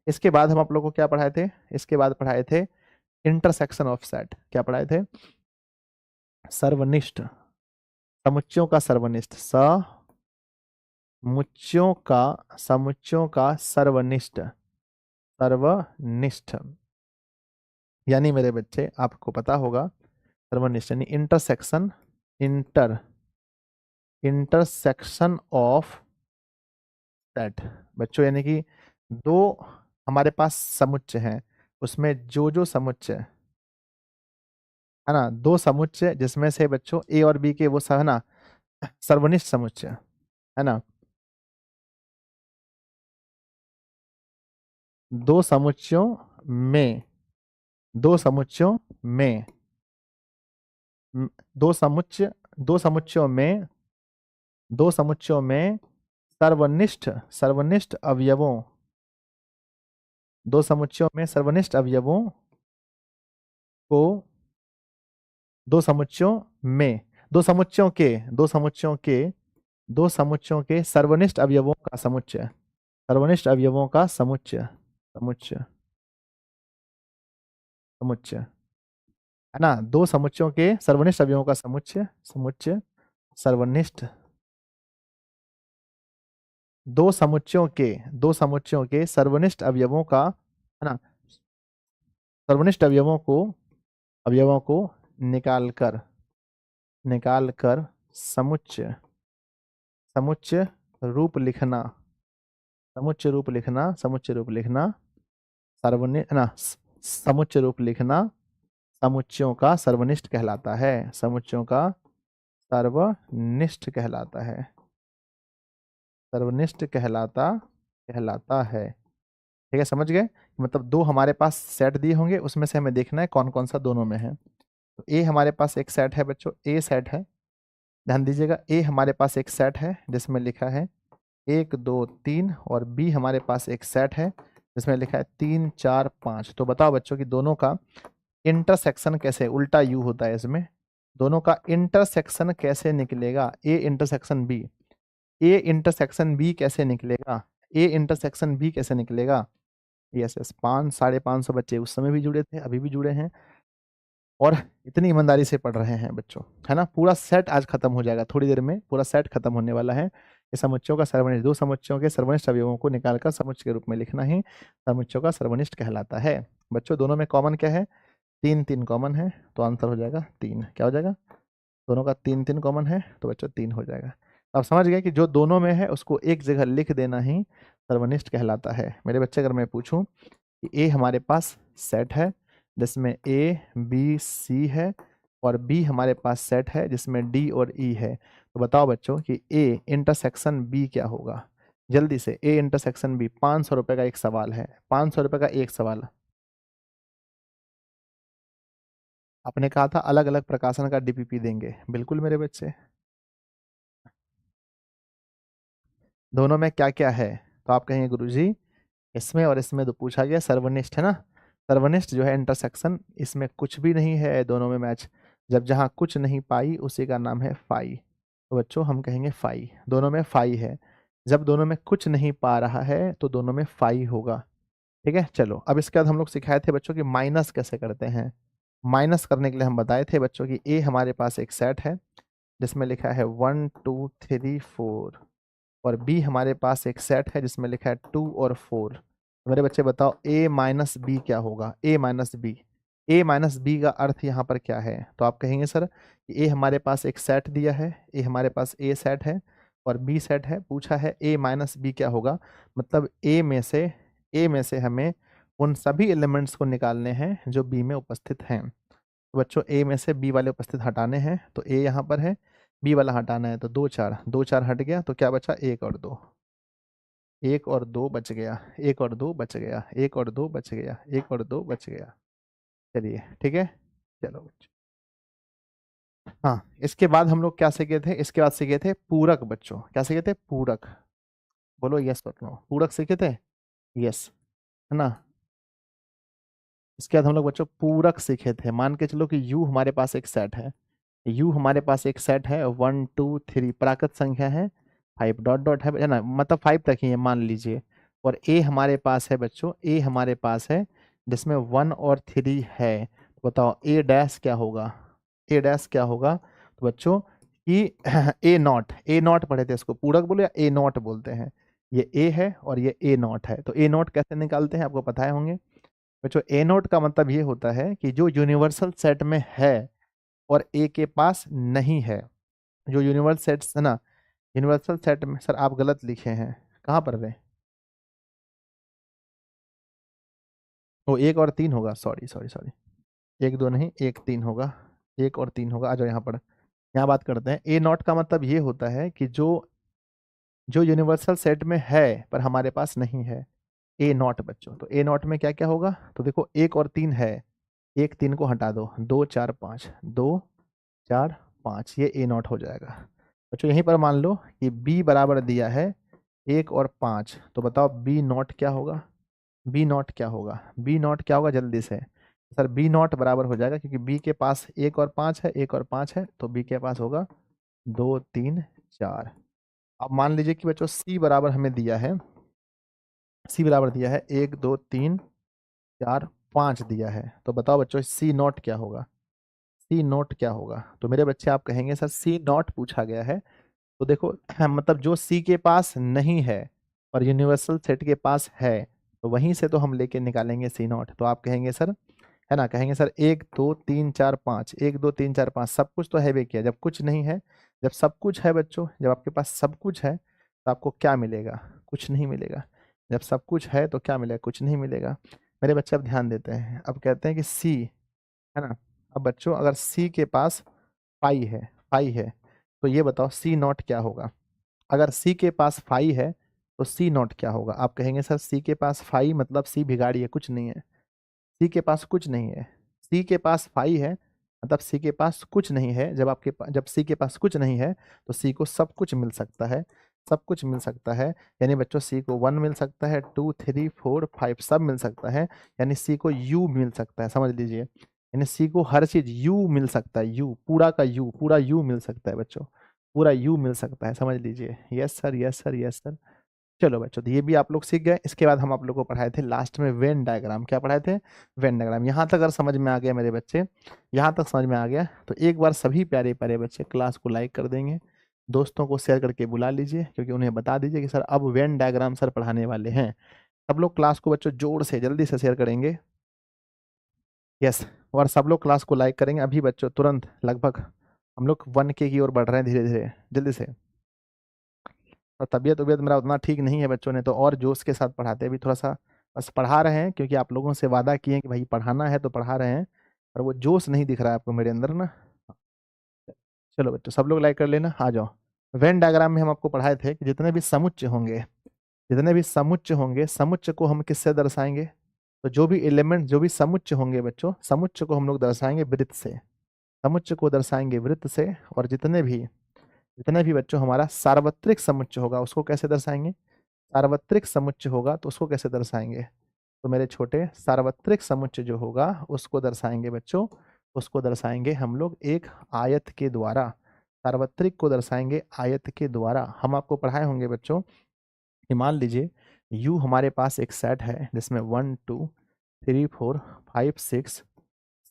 इसके बाद हम आप लोगों को क्या पढ़ाए थे? इसके बाद पढ़ाए थे इंटरसेक्शन ऑफ सेट। क्या पढ़ाए थे? सर्वनिष्ठ, समुच्चयों का सर्वनिष्ठ, समुच्चयों का सर्वनिष्ठ, सर्वनिष्ठ यानी मेरे बच्चे आपको पता होगा सर्वनिष्ठ यानी इंटरसेक्शन, इंटरसेक्शन ऑफ सेट। बच्चों यानी कि दो हमारे पास समुच्चय हैं, उसमें जो जो समुच्चय है ना, 2 समुच्चय जिसमें से बच्चों ए और बी के वो है ना सर्वनिष्ठ समुच्चय, है ना। 2 समुच्चयों में, 2 समुच्चयों में, म- दो समुच्चय, 2 समुच्चयों में, 2 समुच्चयों में सर्वनिष्ठ, सर्वनिष्ठ अवयवों, 2 समुच्चयों में सर्वनिष्ठ अवयवों को, 2 समुच्चयों में, 2 समुच्चयों के, 2 समुच्चयों के, 2 समुच्चयों के सर्वनिष्ठ अवयवों का समुच्चय, सर्वनिष्ठ अवयवों का समुच्चय, समुच्चय, समुच्चय, है ना। 2 समुच्चयों के सर्वनिष्ठ अवयवों का समुच्चय, समुच्चय, सर्वनिष्ठ। 2 समुच्चयों के, 2 समुच्चयों के सर्वनिष्ठ अवयवों का, है ना, सर्वनिष्ठ अवयवों को निकाल कर, निकाल कर समुच्चय, समुच्चय रूप लिखना, समुच्चय रूप लिखना, समुच्चय रूप लिखना, सर्वनिष्ठ ना, समुच्चय रूप लिखना समुच्चयों का सर्वनिष्ठ कहलाता है, समुच्चयों का सर्वनिष्ठ कहलाता है, सर्वनिष्ठ कहलाता है। ठीक है, समझ गए? मतलब दो हमारे पास सेट दिए होंगे, उसमें से हमें देखना है कौन कौन सा दोनों में है। तो ए हमारे पास एक सेट है बच्चों, ए सेट है, ध्यान दीजिएगा। ए हमारे पास एक सेट है जिसमें लिखा है 1 2 3, और बी हमारे पास एक सेट है जिसमें लिखा है 3 4 5। तो बताओ बच्चों कि दोनों का इंटरसेक्शन कैसे, उल्टा यू होता है इसमें, दोनों का इंटरसेक्शन कैसे निकलेगा? A intersection B, A intersection B कैसे निकलेगा? ए इंटरसेक्शन बी कैसे निकलेगा? यस यस, 500-550 बच्चे उस समय भी जुड़े थे, अभी भी जुड़े हैं, और इतनी ईमानदारी से पढ़ रहे हैं बच्चों, है ना। पूरा सेट आज खत्म हो जाएगा, थोड़ी देर में पूरा सेट खत्म होने वाला है। ये समुच्चयों का सर्वनिष्ठ, दो समुच्चयों के सर्वनिष्ठ अवयवों को निकालकर समुच्चय के रूप में लिखना ही समुच्चयों का सर्वनिष्ठ कहलाता है। बच्चों दोनों में कॉमन क्या है? 3 3 कॉमन है, तो आंसर हो जाएगा 3। क्या हो जाएगा? दोनों का 3 3 कॉमन है, तो बच्चों 3 हो जाएगा। अब समझ गए कि जो दोनों में है उसको एक जगह लिख देना ही सर्वनिष्ठ कहलाता है। मेरे बच्चे, अगर मैं पूछूं कि ए हमारे पास सेट है जिसमें ए बी सी है, और बी हमारे पास सेट है जिसमें डी और ई है, तो बताओ बच्चों कि ए इंटरसेक्शन बी क्या होगा? जल्दी से, ए इंटरसेक्शन बी। 500 रुपए का एक सवाल है, 500 रुपए का एक सवाल। आपने कहा था अलग अलग प्रकाशन का डीपीपी देंगे, बिल्कुल मेरे बच्चे। दोनों में क्या क्या है? तो आप कहेंगे गुरुजी इसमें और इसमें तो पूछा गया सर्वनिष्ठ, है ना। सर्वनिष्ठ जो है इंटरसेक्शन, इसमें कुछ भी नहीं है दोनों में मैच। जब जहाँ कुछ नहीं पाई उसी का नाम है फाई। तो बच्चों हम कहेंगे फाई, दोनों में फाई है। जब दोनों में कुछ नहीं पा रहा है तो दोनों में फाई होगा। ठीक है, चलो अब इसके बाद हम लोग सिखाए थे बच्चों कि माइनस कैसे करते हैं। माइनस करने के लिए हम बताए थे बच्चों की ए हमारे पास एक सेट है जिसमें लिखा है 1 2 3 4, और बी हमारे पास एक सेट है जिसमें लिखा है 2 और 4। तो मेरे बच्चे बताओ ए माइनस बी क्या होगा? ए माइनस बी, ए माइनस बी का अर्थ यहाँ पर क्या है? तो आप कहेंगे सर कि ए हमारे पास एक सेट दिया है, ए हमारे पास ए सेट है और बी सेट है, पूछा है ए माइनस बी क्या होगा, मतलब ए में से हमें उन सभी एलिमेंट्स को निकालने हैं जो बी में उपस्थित हैं। तो बच्चों ए में से बी वाले उपस्थित हटाने हैं, तो ए यहाँ पर है, बी वाला हटाना है, तो 2 4, 2 4 हट गया, तो क्या बचा? 1 और 2, 1 और 2 बच गया, 1 और 2 बच गया, 1 और 2 बच गया, 1 और 2 बच गया। चलिए ठीक है, चलो बच्चों। हाँ, इसके बाद हम लोग क्या सीखे थे? इसके बाद सीखे थे पूरक बच्चों। क्या सीखे थे? पूरक। बोलो यस और नो, पूरक सीखे थे? यस, है ना। इसके बाद हम लोग बच्चों पूरक सीखे थे। मान के चलो कि यू हमारे पास एक सेट है, यू हमारे पास एक सेट है 1 2 3, प्राकृत संख्या है 5 डॉट डॉट है ना, मतलब 5 तक ही है मान लीजिए। और ए हमारे पास है बच्चों, ए हमारे पास है जिसमें 1 और 3 है। तो बताओ ए डैश क्या होगा? ए डैश क्या होगा? तो बच्चों कि ए नॉट, ए नॉट पढ़े थे इसको पूरक बोले या ए नॉट बोलते हैं। ये ए है और ये ए नॉट है, तो ए नॉट कैसे निकालते हैं आपको पता है होंगे बच्चों। ए नॉट का मतलब ये होता है कि जो यूनिवर्सल सेट में है और ए के पास नहीं है। जो यूनिवर्सल सेट्स है ना, यूनिवर्सल सेट में सर आप गलत लिखे हैं, कहाँ पर वे? वो 1 और 3 होगा, सॉरी सॉरी सॉरी, 1 2 नहीं, 1 3 होगा, 1 और 3 होगा। आ जाओ यहाँ पर, यहाँ बात करते हैं। ए नॉट का मतलब ये होता है कि जो जो यूनिवर्सल सेट में है पर हमारे पास नहीं है, ए नॉट बच्चों। तो ए नॉट में क्या क्या होगा? तो देखो 1 और 3 है, 1 3 को हटा दो, 2 4 5, 2 4 5, ये ए नॉट हो जाएगा बच्चों। यहीं पर मान लो कि बी बराबर दिया है 1 और 5, तो बताओ बी नॉट क्या होगा? बी नॉट क्या होगा? बी नॉट क्या होगा जल्दी से? सर बी नॉट बराबर हो जाएगा, क्योंकि बी के पास 1 और 5 है, 1 और 5 है, तो बी के पास होगा 2 3 4। अब मान लीजिए कि बच्चों सी बराबर हमें दिया है, सी बराबर दिया है 1 2 3 4 5 दिया है, तो बताओ बच्चों सी नॉट क्या होगा? सी नॉट क्या होगा? तो मेरे बच्चे आप कहेंगे सर सी नॉट पूछा गया है, तो देखो मतलब जो सी के पास नहीं है और यूनिवर्सल सेट के पास है, तो वहीं से तो हम लेके निकालेंगे सी नॉट। तो आप कहेंगे सर, है ना, कहेंगे सर 1 2 3 4 5, 1 2 3 4 5, सब कुछ तो है भी किया। जब कुछ नहीं है, जब सब कुछ है बच्चों, जब आपके पास सब कुछ है तो आपको क्या मिलेगा? कुछ नहीं मिलेगा। जब सब कुछ है तो क्या मिलेगा? कुछ नहीं मिलेगा। मेरे बच्चे अब ध्यान देते हैं, अब कहते हैं कि सी, है ना। अब बच्चों अगर सी के पास पाई है, पाई है, तो ये बताओ सी नॉट क्या होगा। अगर सी के पास फाई है तो सी नॉट क्या होगा। आप कहेंगे सर सी के पास फाई मतलब सी भिगाड़ी है, कुछ नहीं है। सी के पास कुछ नहीं है। सी के पास फाई है मतलब सी के पास कुछ नहीं है। जब सी के पास कुछ नहीं है तो सी को सब कुछ मिल सकता है, सब कुछ मिल सकता है। यानी बच्चों सी को 1 मिल सकता है, 2 3 4 5 सब मिल सकता है। यानी सी को यू मिल सकता है, समझ लीजिए। यानी सी को हर चीज यू मिल सकता है, यू पूरा का यू, पूरा यू मिल सकता है बच्चों, पूरा यू मिल सकता है, समझ लीजिए। Yes sir, yes sir, yes sir. चलो बच्चों, तो ये भी आप लोग सीख गए। इसके बाद हम आप लोग को पढ़ाए थे लास्ट में वेन डायग्राम। क्या पढ़ाए थे? Venn diagram. यहाँ तक अगर समझ में आ गया मेरे बच्चे, यहाँ तक समझ में आ गया तो एक बार सभी प्यारे प्यारे बच्चे क्लास को लाइक कर देंगे, दोस्तों को शेयर करके बुला लीजिए, क्योंकि उन्हें बता दीजिए कि सर अब वेन डायग्राम सर पढ़ाने वाले हैं। सब लोग क्लास को बच्चों जोर से जल्दी से शेयर करेंगे। यस, और सब लोग क्लास को लाइक करेंगे अभी बच्चों, तुरंत। लगभग हम लोग 1K की ओर बढ़ रहे हैं धीरे धीरे, जल्दी से। और तबीयत उबियत मेरा उतना ठीक नहीं है बच्चों ने तो और जोश के साथ पढ़ाते, अभी थोड़ा सा बस पढ़ा रहे हैं, क्योंकि आप लोगों से वादा किए हैं कि भाई पढ़ाना है तो पढ़ा रहे हैं, पर वो जोश नहीं दिख रहा है आपको मेरे अंदर ना। चलो बच्चों सब लोग लाइक कर लेना, आ जाओ। वेन डायग्राम में हम आपको पढ़ाए थे कि जितने भी समुच्चय होंगे, जितने भी समुच्चय होंगे, समुच्चय को हम किससे दर्शाएंगे। तो जो भी एलिमेंट, जो भी समुच्चय होंगे बच्चों, समुच्चय को हम लोग दर्शाएंगे वृत्त से, समुच्चय को दर्शाएंगे वृत्त से। और जितने भी बच्चों हमारा सार्वत्रिक समुच्चय होगा उसको कैसे दर्शाएंगे, सार्वत्रिक समुच्चय होगा तो उसको कैसे दर्शाएंगे। तो मेरे छोटे, सार्वत्रिक समुच्चय जो होगा उसको दर्शाएंगे बच्चों, उसको दर्शाएंगे हम लोग एक आयत के द्वारा। सार्वत्रिक को दर्शाएंगे आयत के द्वारा। हम आपको पढ़ाए होंगे बच्चों कि मान लीजिए U हमारे पास एक सेट है जिसमें 1 2 3 4 5 6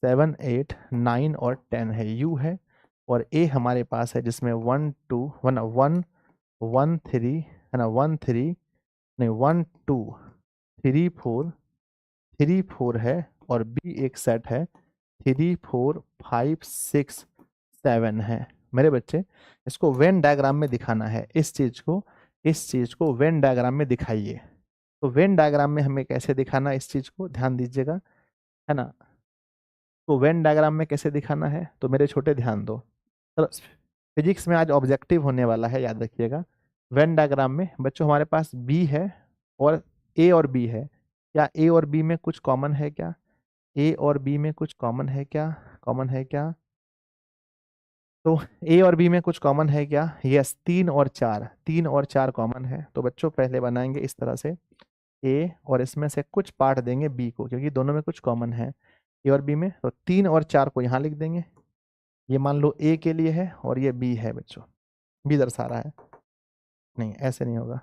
7 8 9 और 10 है, U है। और A हमारे पास है जिसमें 1 2 1 1 1 3 है ना, 1 3 नहीं 1 2 3 4 3 4 है। और B एक सेट है 3 4 5 6 7 है। मेरे बच्चे इसको वेन डायग्राम में दिखाना है, इस चीज को वेन डायग्राम में दिखाइए। तो वेन डायग्राम में हमें कैसे दिखाना है इस चीज को, ध्यान दीजिएगा, है ना। तो वेन डायग्राम में कैसे दिखाना है तो मेरे छोटे ध्यान दो। तो फिजिक्स में आज ऑब्जेक्टिव होने वाला है, याद रखिएगा। वेन डायग्राम में बच्चों हमारे पास बी है और ए और बी है। क्या ए और बी में कुछ कॉमन है क्या? ए और बी में कुछ कॉमन है क्या? कॉमन है क्या? तो ए और बी में कुछ कॉमन है क्या? यस, 3 और 4 कॉमन है। तो बच्चों पहले बनाएंगे इस तरह से ए, और इसमें से कुछ पार्ट देंगे बी को, क्योंकि दोनों में कुछ कॉमन है ए और बी में। तो 3 और 4 को यहाँ लिख देंगे। ये मान लो ए के लिए है और ये बी है बच्चों, बी दर्शा रहा है। नहीं, ऐसे नहीं होगा।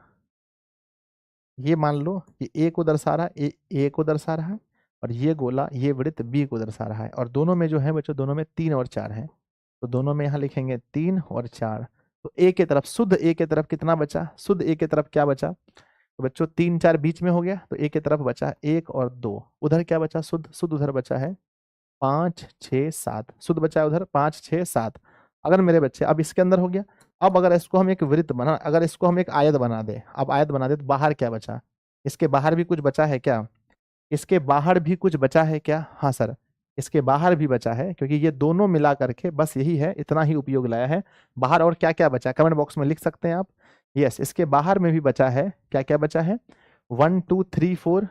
ये मान लो कि ए को दर्शा रहा है, ए को दर्शा रहा है, और ये गोला, ये वृत्त बी को दर्शा रहा है। और दोनों में जो है बच्चों, दोनों में 3 और 4 है। तो दोनों में यहाँ लिखेंगे 3 और 4। तो ए के तरफ, शुद्ध ए के तरफ कितना बचा? शुद्ध ए के तरफ क्या बचा? तो बच्चों 3 4 बीच में हो गया, तो ए के तरफ बचा 1 और 2। उधर क्या बचा? शुद्ध, शुद्ध उधर बचा है 5 6 7। शुद्ध बचा है उधर 5 6 7। अगर मेरे बच्चे अब इसके अंदर हो गया, अब अगर इसको हम एक वृत्त बना, अगर इसको हम एक आयत बना दे, अब आयत बना दे तो बाहर क्या बचा? इसके बाहर भी कुछ बचा है क्या? इसके बाहर भी कुछ बचा है क्या? हाँ सर, इसके बाहर भी बचा है, क्योंकि ये दोनों मिला करके बस यही है, इतना ही उपयोग लाया है। बाहर और क्या क्या बचा, कमेंट बॉक्स में लिख सकते हैं आप। यस, इसके बाहर में भी बचा है, क्या क्या बचा है? 1 2 3 4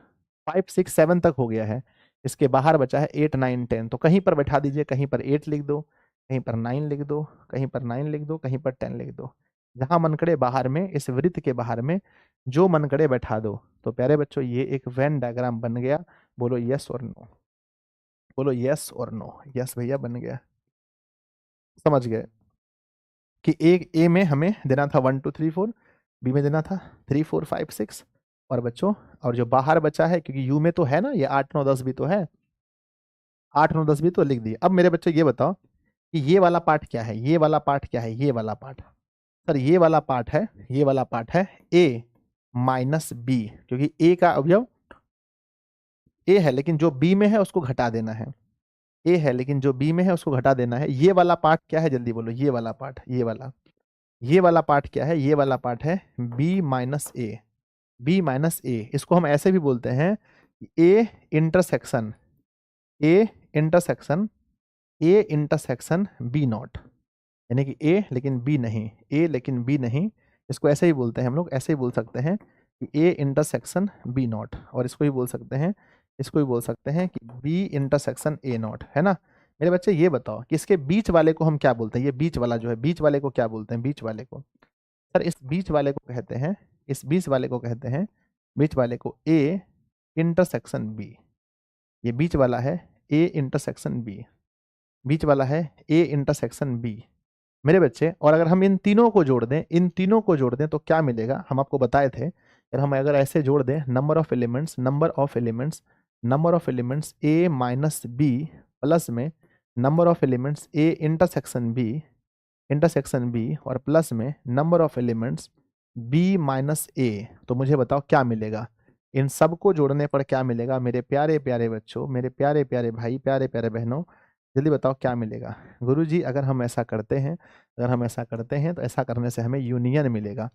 5 6 7 तक हो गया है। इसके बाहर बचा है 8 9 10। तो कहीं पर बैठा दीजिए, कहीं पर 8 लिख दो, कहीं पर 9 लिख दो, कहीं पर 9 लिख दो, कहीं पर 10 लिख दो। जहां मनकड़े बाहर में, इस वृत्त के बाहर में जो मनकड़े बैठा दो। तो प्यारे बच्चों ये एक वेन डायग्राम बन गया। बोलो यस और नो, बोलो यस और नो। यस भैया, बन गया। समझ गए कि एक ए में हमें देना था 1 2 3 4, बी में देना था 3 4 5 6। और बच्चों, और जो बाहर बचा है, क्योंकि यू में तो है ना, ये 8 9 10 भी तो है, 8 9 10 भी तो लिख दिए। अब मेरे बच्चों ये बताओ कि ये वाला पार्ट क्या है, ये वाला पार्ट क्या है, ये वाला पार्ट। सर ये वाला पार्ट है, ये वाला पार्ट है ए माइनस बी, क्योंकि ए का अवयव ए है, लेकिन जो बी में है उसको घटा देना है। ए है लेकिन जो बी में है उसको घटा देना है। ये वाला पार्ट क्या है, जल्दी बोलो, ये वाला पार्ट, ये वाला पार्ट क्या है? ये वाला पार्ट है B minus A, B minus A. इसको हम ऐसे भी बोलते हैं A intersection, A intersection, A intersection B not. यानी कि ए लेकिन बी नहीं, ए लेकिन बी नहीं। इसको ऐसे ही बोलते हैं हम लोग, ऐसे ही बोल सकते हैं कि ए इंटरसेक्शन बी नॉट, और इसको ही बोल सकते हैं, इसको ही बोल सकते हैं कि बी इंटरसेक्शन ए नॉट, है ना। मेरे बच्चे ये बताओ कि इसके बीच वाले को हम क्या बोलते हैं, ये बीच वाला जो है, बीच वाले को क्या बोलते हैं, बीच वाले को सर, इस बीच वाले को कहते हैं, इस बीच वाले को कहते हैं, बीच वाले को ए इंटरसेक्शन बी। ये बीच वाला है ए इंटरसेक्शन बी, बीच वाला है ए इंटरसेक्शन बी मेरे बच्चे। और अगर हम इन तीनों को जोड़ दें, इन तीनों को जोड़ दें तो क्या मिलेगा, हम आपको बताए थे, अगर हम अगर ऐसे जोड़ दें, number of elements, number of elements, number of elements A minus B plus में number of elements A intersection B, intersection B, और प्लस में number of elements B minus A, तो मुझे बताओ क्या मिलेगा। इन सब को जोड़ने पर क्या मिलेगा मेरे प्यारे प्यारे बच्चों, मेरे प्यारे प्यारे भाई, प्यारे प्यारे बहनों, जल्दी बताओ क्या मिलेगा। गुरुजी अगर हम ऐसा करते हैं, अगर हम ऐसा करते हैं तो ऐसा करने से हमें यूनियन मिलेगा,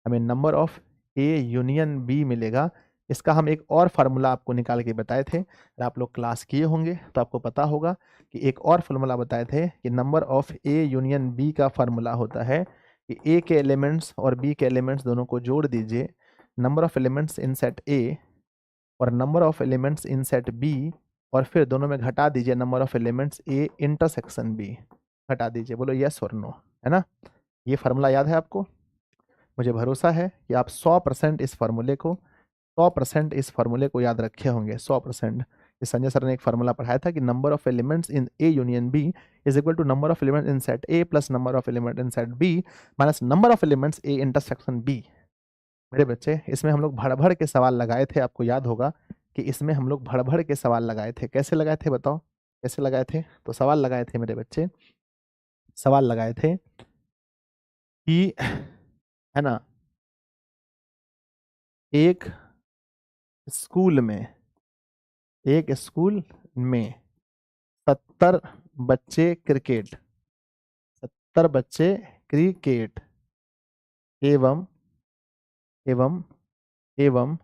हमें number of A union B मिलेगा। इसका हम एक और फार्मूला आपको निकाल के बताए थे, अगर आप लोग क्लास किए होंगे तो आपको पता होगा कि एक और फार्मूला बताए थे कि number of A union B का फार्मूला होता है कि ए के एलिमेंट्स और बी के एलिमेंट्स दोनों को जोड़ दीजिए, number of elements in set A और number of elements in set B, और फिर दोनों में घटा दीजिए number of elements A intersection B, घटा दीजिए, बोलो यस और नो, है ना। ये फार्मूला याद है आपको, मुझे भरोसा है कि आप 100% इस फार्मूले को, 100% इस फार्मूले को याद रखे होंगे, 100%। इस संजय सर ने एक फार्मूला पढ़ाया था कि number of elements in A union B is equal to number of elements in set A plus number of element in set B minus number of elements A intersection B. मेरे बच्चे इसमें हम लोग भड़ भड़ के सवाल लगाए थे, आपको याद होगा कि इसमें हम लोग भड़ भड़ के सवाल लगाए थे। कैसे लगाए थे बताओ, कैसे लगाए थे, तो सवाल लगाए थे मेरे बच्चे, सवाल लगाए थे कि, है ना, एक स्कूल में, एक स्कूल में 70 बच्चे क्रिकेट, 70 बच्चे क्रिकेट एवं एवं एवं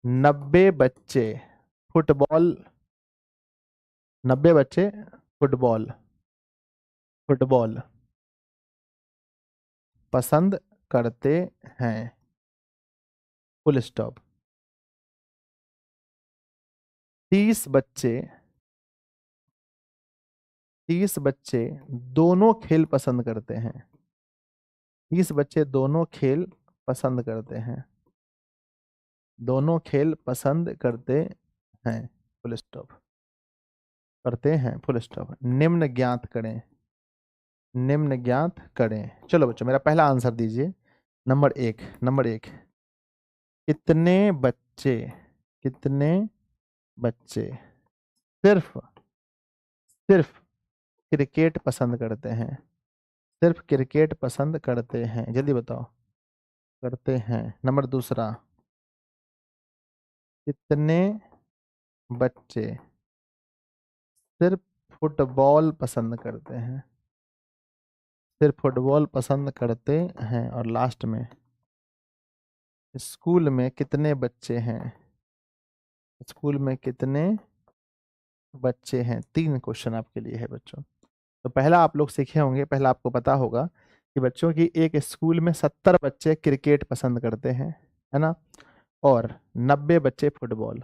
90 बच्चे फुटबॉल, 90 बच्चे फुटबॉल, फुटबॉल पसंद करते हैं, फुल स्टॉप। 30 बच्चे, 30 बच्चे दोनों खेल पसंद करते हैं, 30 बच्चे दोनों खेल पसंद करते हैं, दोनों खेल पसंद करते हैं, फुल स्टॉप, करते हैं, फुल स्टॉप। निम्न ज्ञात करें, निम्न ज्ञात करें। चलो बच्चों मेरा पहला आंसर दीजिए, नंबर एक, नंबर एक, कितने बच्चे, कितने बच्चे सिर्फ, सिर्फ क्रिकेट पसंद करते हैं, सिर्फ क्रिकेट पसंद करते हैं, जल्दी बताओ, करते हैं। नंबर दूसरा, कितने बच्चे सिर्फ फुटबॉल पसंद करते हैं, सिर्फ फुटबॉल पसंद करते हैं। और लास्ट में, स्कूल में कितने बच्चे हैं, स्कूल में कितने बच्चे हैं। 3 क्वेश्चन आपके लिए है बच्चों। तो पहला आप लोग सीखे होंगे, पहला आपको पता होगा कि बच्चों की एक स्कूल में 70 बच्चे क्रिकेट पसंद करते हैं, है ना, और 90 बच्चे फुटबॉल।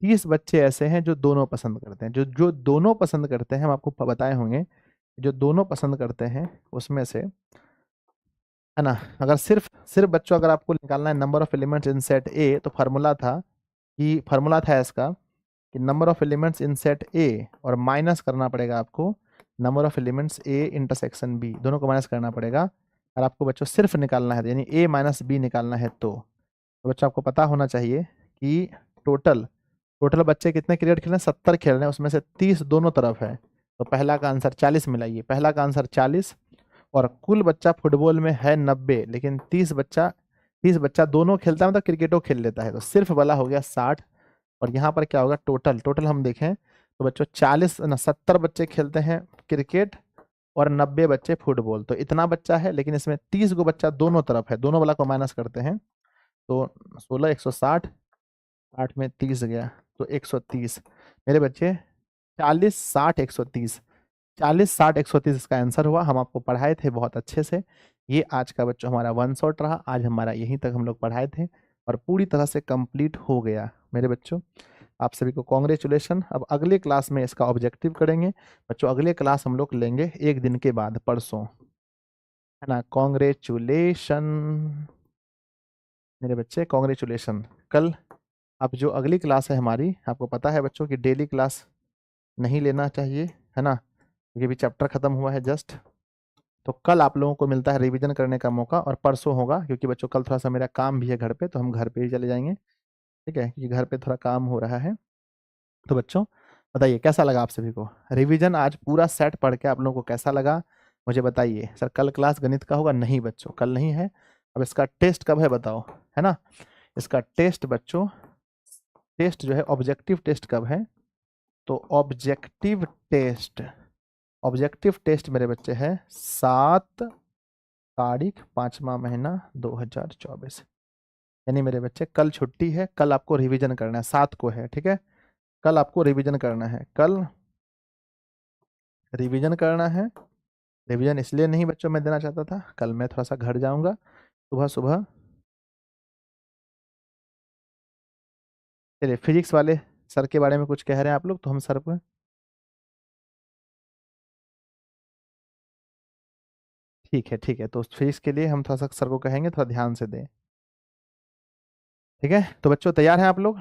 30 बच्चे ऐसे हैं जो दोनों पसंद करते हैं, जो जो दोनों पसंद करते हैं, हम आपको बताए होंगे, जो दोनों पसंद करते हैं उसमें से, है ना। अगर सिर्फ सिर्फ बच्चों अगर आपको निकालना है number of elements in set A, तो फार्मूला था कि, फार्मूला था इसका कि number of elements in set A और माइनस करना पड़ेगा आपको number of elements A intersection B, दोनों को माइनस करना पड़ेगा। और आपको बच्चों सिर्फ निकालना है, यानी ए माइनस बी निकालना है, तो बच्चों आपको पता होना चाहिए कि टोटल, टोटल बच्चे कितने क्रिकेट खेल रहे हैं, 70 खेल रहे हैं, उसमें से 30 दोनों तरफ है, तो पहला का आंसर 40 मिलाइए, पहला का आंसर 40। और कुल बच्चा फुटबॉल में है 90, लेकिन 30 बच्चा, 30 बच्चा दोनों खेलता है, मतलब क्रिकेटो खेल लेता है, तो सिर्फ वाला हो गया 60। और यहाँ पर क्या होगा, टोटल, टोटल हम देखें तो बच्चों 40 ना 70 बच्चे खेलते हैं क्रिकेट और 90 बच्चे फुटबॉल, तो इतना बच्चा है, लेकिन इसमें 30 गो बच्चा दोनों तरफ है, दोनों वाला को माइनस करते हैं, तो 16 160, 8 में 30 गया तो 130। मेरे बच्चे 40 60 130, 40, 60, 130 इसका आंसर हुआ। हम आपको पढ़ाए थे बहुत अच्छे से। ये आज का बच्चों हमारा वन शॉट रहा। आज हमारा यहीं तक हम लोग पढ़ाए थे और पूरी तरह से कंप्लीट हो गया मेरे बच्चों। आप सभी को कॉन्ग्रेचुलेशन। अब अगले क्लास में इसका ऑब्जेक्टिव करेंगे बच्चों। अगले क्लास हम लोग लेंगे एक दिन के बाद, परसों, है ना। कॉन्ग्रेचुलेशन मेरे बच्चे, कॉन्ग्रेचुलेशन। कल अब जो अगली क्लास है हमारी, आपको पता है बच्चों कि डेली क्लास नहीं लेना चाहिए, है ना, क्योंकि अभी चैप्टर खत्म हुआ है जस्ट। तो कल आप लोगों को मिलता है रिवीजन करने का मौका, और परसों होगा, क्योंकि बच्चों कल थोड़ा सा मेरा काम भी है घर पे, तो हम घर पे ही चले जाएंगे, ठीक है, क्योंकि घर पे थोड़ा काम हो रहा है। तो बच्चों बताइए कैसा लगा आप सभी को रिवीजन आज पूरा सेट पढ़ के? आप लोगों को कैसा लगा मुझे बताइए। सर कल क्लास गणित का होगा? नहीं बच्चों, कल नहीं है। अब इसका टेस्ट कब है बताओ, है ना। इसका टेस्ट बच्चों, टेस्ट जो है ऑब्जेक्टिव टेस्ट कब है? तो ऑब्जेक्टिव टेस्ट, ऑब्जेक्टिव टेस्ट मेरे बच्चे है 7 तारीख 5वां महीना 2024। यानी मेरे बच्चे कल छुट्टी है, कल आपको रिवीजन करना है, 7 को है, ठीक है। कल आपको रिवीजन करना है, कल रिवीजन करना है। रिवीजन इसलिए नहीं बच्चों मैं देना चाहता था, कल मैं थोड़ा सा घर जाऊंगा सुबह सुबह। चलिए फिजिक्स वाले सर के बारे में कुछ कह रहे हैं आप लोग, तो हम सर को, ठीक है ठीक है, तो फिजिक्स के लिए हम थोड़ा सा सर को कहेंगे थोड़ा ध्यान से दें, ठीक है। तो बच्चों तैयार हैं आप लोग?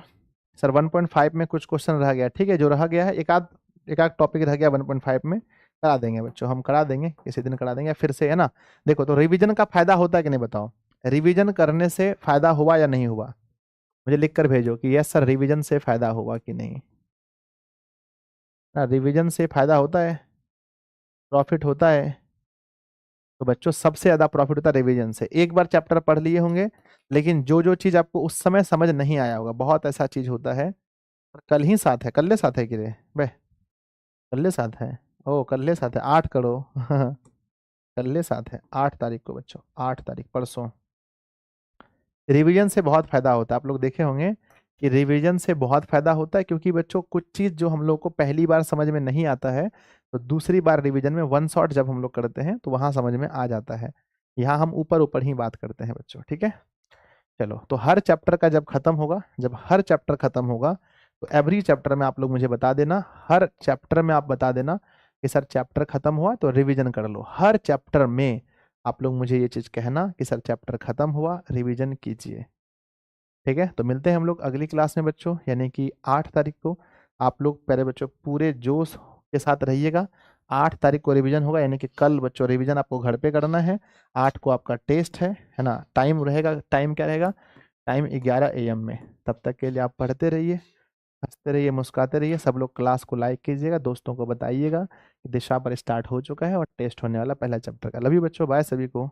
सर 1.5 में कुछ क्वेश्चन रह गया, ठीक है, जो रह गया है एक आध टॉपिक रह गया 1.5 में, करा देंगे बच्चों, हम करा देंगे किसी दिन, करा देंगे फिर से, है ना। देखो तो रिवीजन का फायदा होता है कि नहीं बताओ? रिवीजन करने से फायदा हुआ या नहीं हुआ? मुझे लिख कर भेजो कि यस सर रिवीजन से फायदा हुआ कि नहीं। ना रिवीजन से फायदा होता है, प्रॉफिट होता है। तो बच्चों सबसे ज्यादा प्रॉफिट होता है रिवीजन से। एक बार चैप्टर पढ़ लिए होंगे, लेकिन जो जो चीज आपको उस समय समझ नहीं आया होगा, बहुत ऐसा चीज होता है। कल ही साथ है, कल साथ है कि रे बे, कल साथ है। ओ कल साथ है, 8 करो कल साथ है 8 तारीख को बच्चों, 8 तारीख परसों। रिवीजन से बहुत फायदा होता है, आप लोग देखे होंगे कि रिवीजन से बहुत फायदा होता है, क्योंकि बच्चों कुछ चीज जो हम लोग को पहली बार समझ में नहीं आता है, तो दूसरी बार रिवीजन में वन शॉट जब हम लोग करते हैं तो वहां समझ में आ जाता है। यहाँ हम ऊपर ऊपर ही बात करते हैं बच्चों, ठीक है। चलो तो हर चैप्टर का जब खत्म होगा, जब हर चैप्टर खत्म होगा, तो एवरी चैप्टर में आप लोग मुझे बता देना, हर चैप्टर में आप बता देना कि सर चैप्टर खत्म हुआ तो रिवीजन कर लो। हर चैप्टर में आप लोग मुझे ये चीज कहना कि सर चैप्टर खत्म हुआ, रिवीजन कीजिए, ठीक है। तो मिलते हैं हम लोग अगली क्लास में बच्चों, यानी कि 8 तारीख को। आप लोग पहले बच्चों पूरे जोश के साथ रहिएगा। 8 तारीख को रिवीजन होगा, यानी कि कल बच्चों रिवीजन आपको घर पे करना है। 8 को आपका टेस्ट है ना। टाइम रहेगा, टाइम क्या रहेगा? टाइम 11 AM में। तब तक के लिए आप पढ़ते रहिए, हंसते रहिए, मुस्कुराते रहिए। सब लोग क्लास को लाइक कीजिएगा, दोस्तों को बताइएगा कि दिशा पर स्टार्ट हो चुका है और टेस्ट होने वाला पहला चैप्टर का। लव यू बच्चों, बाय सभी को।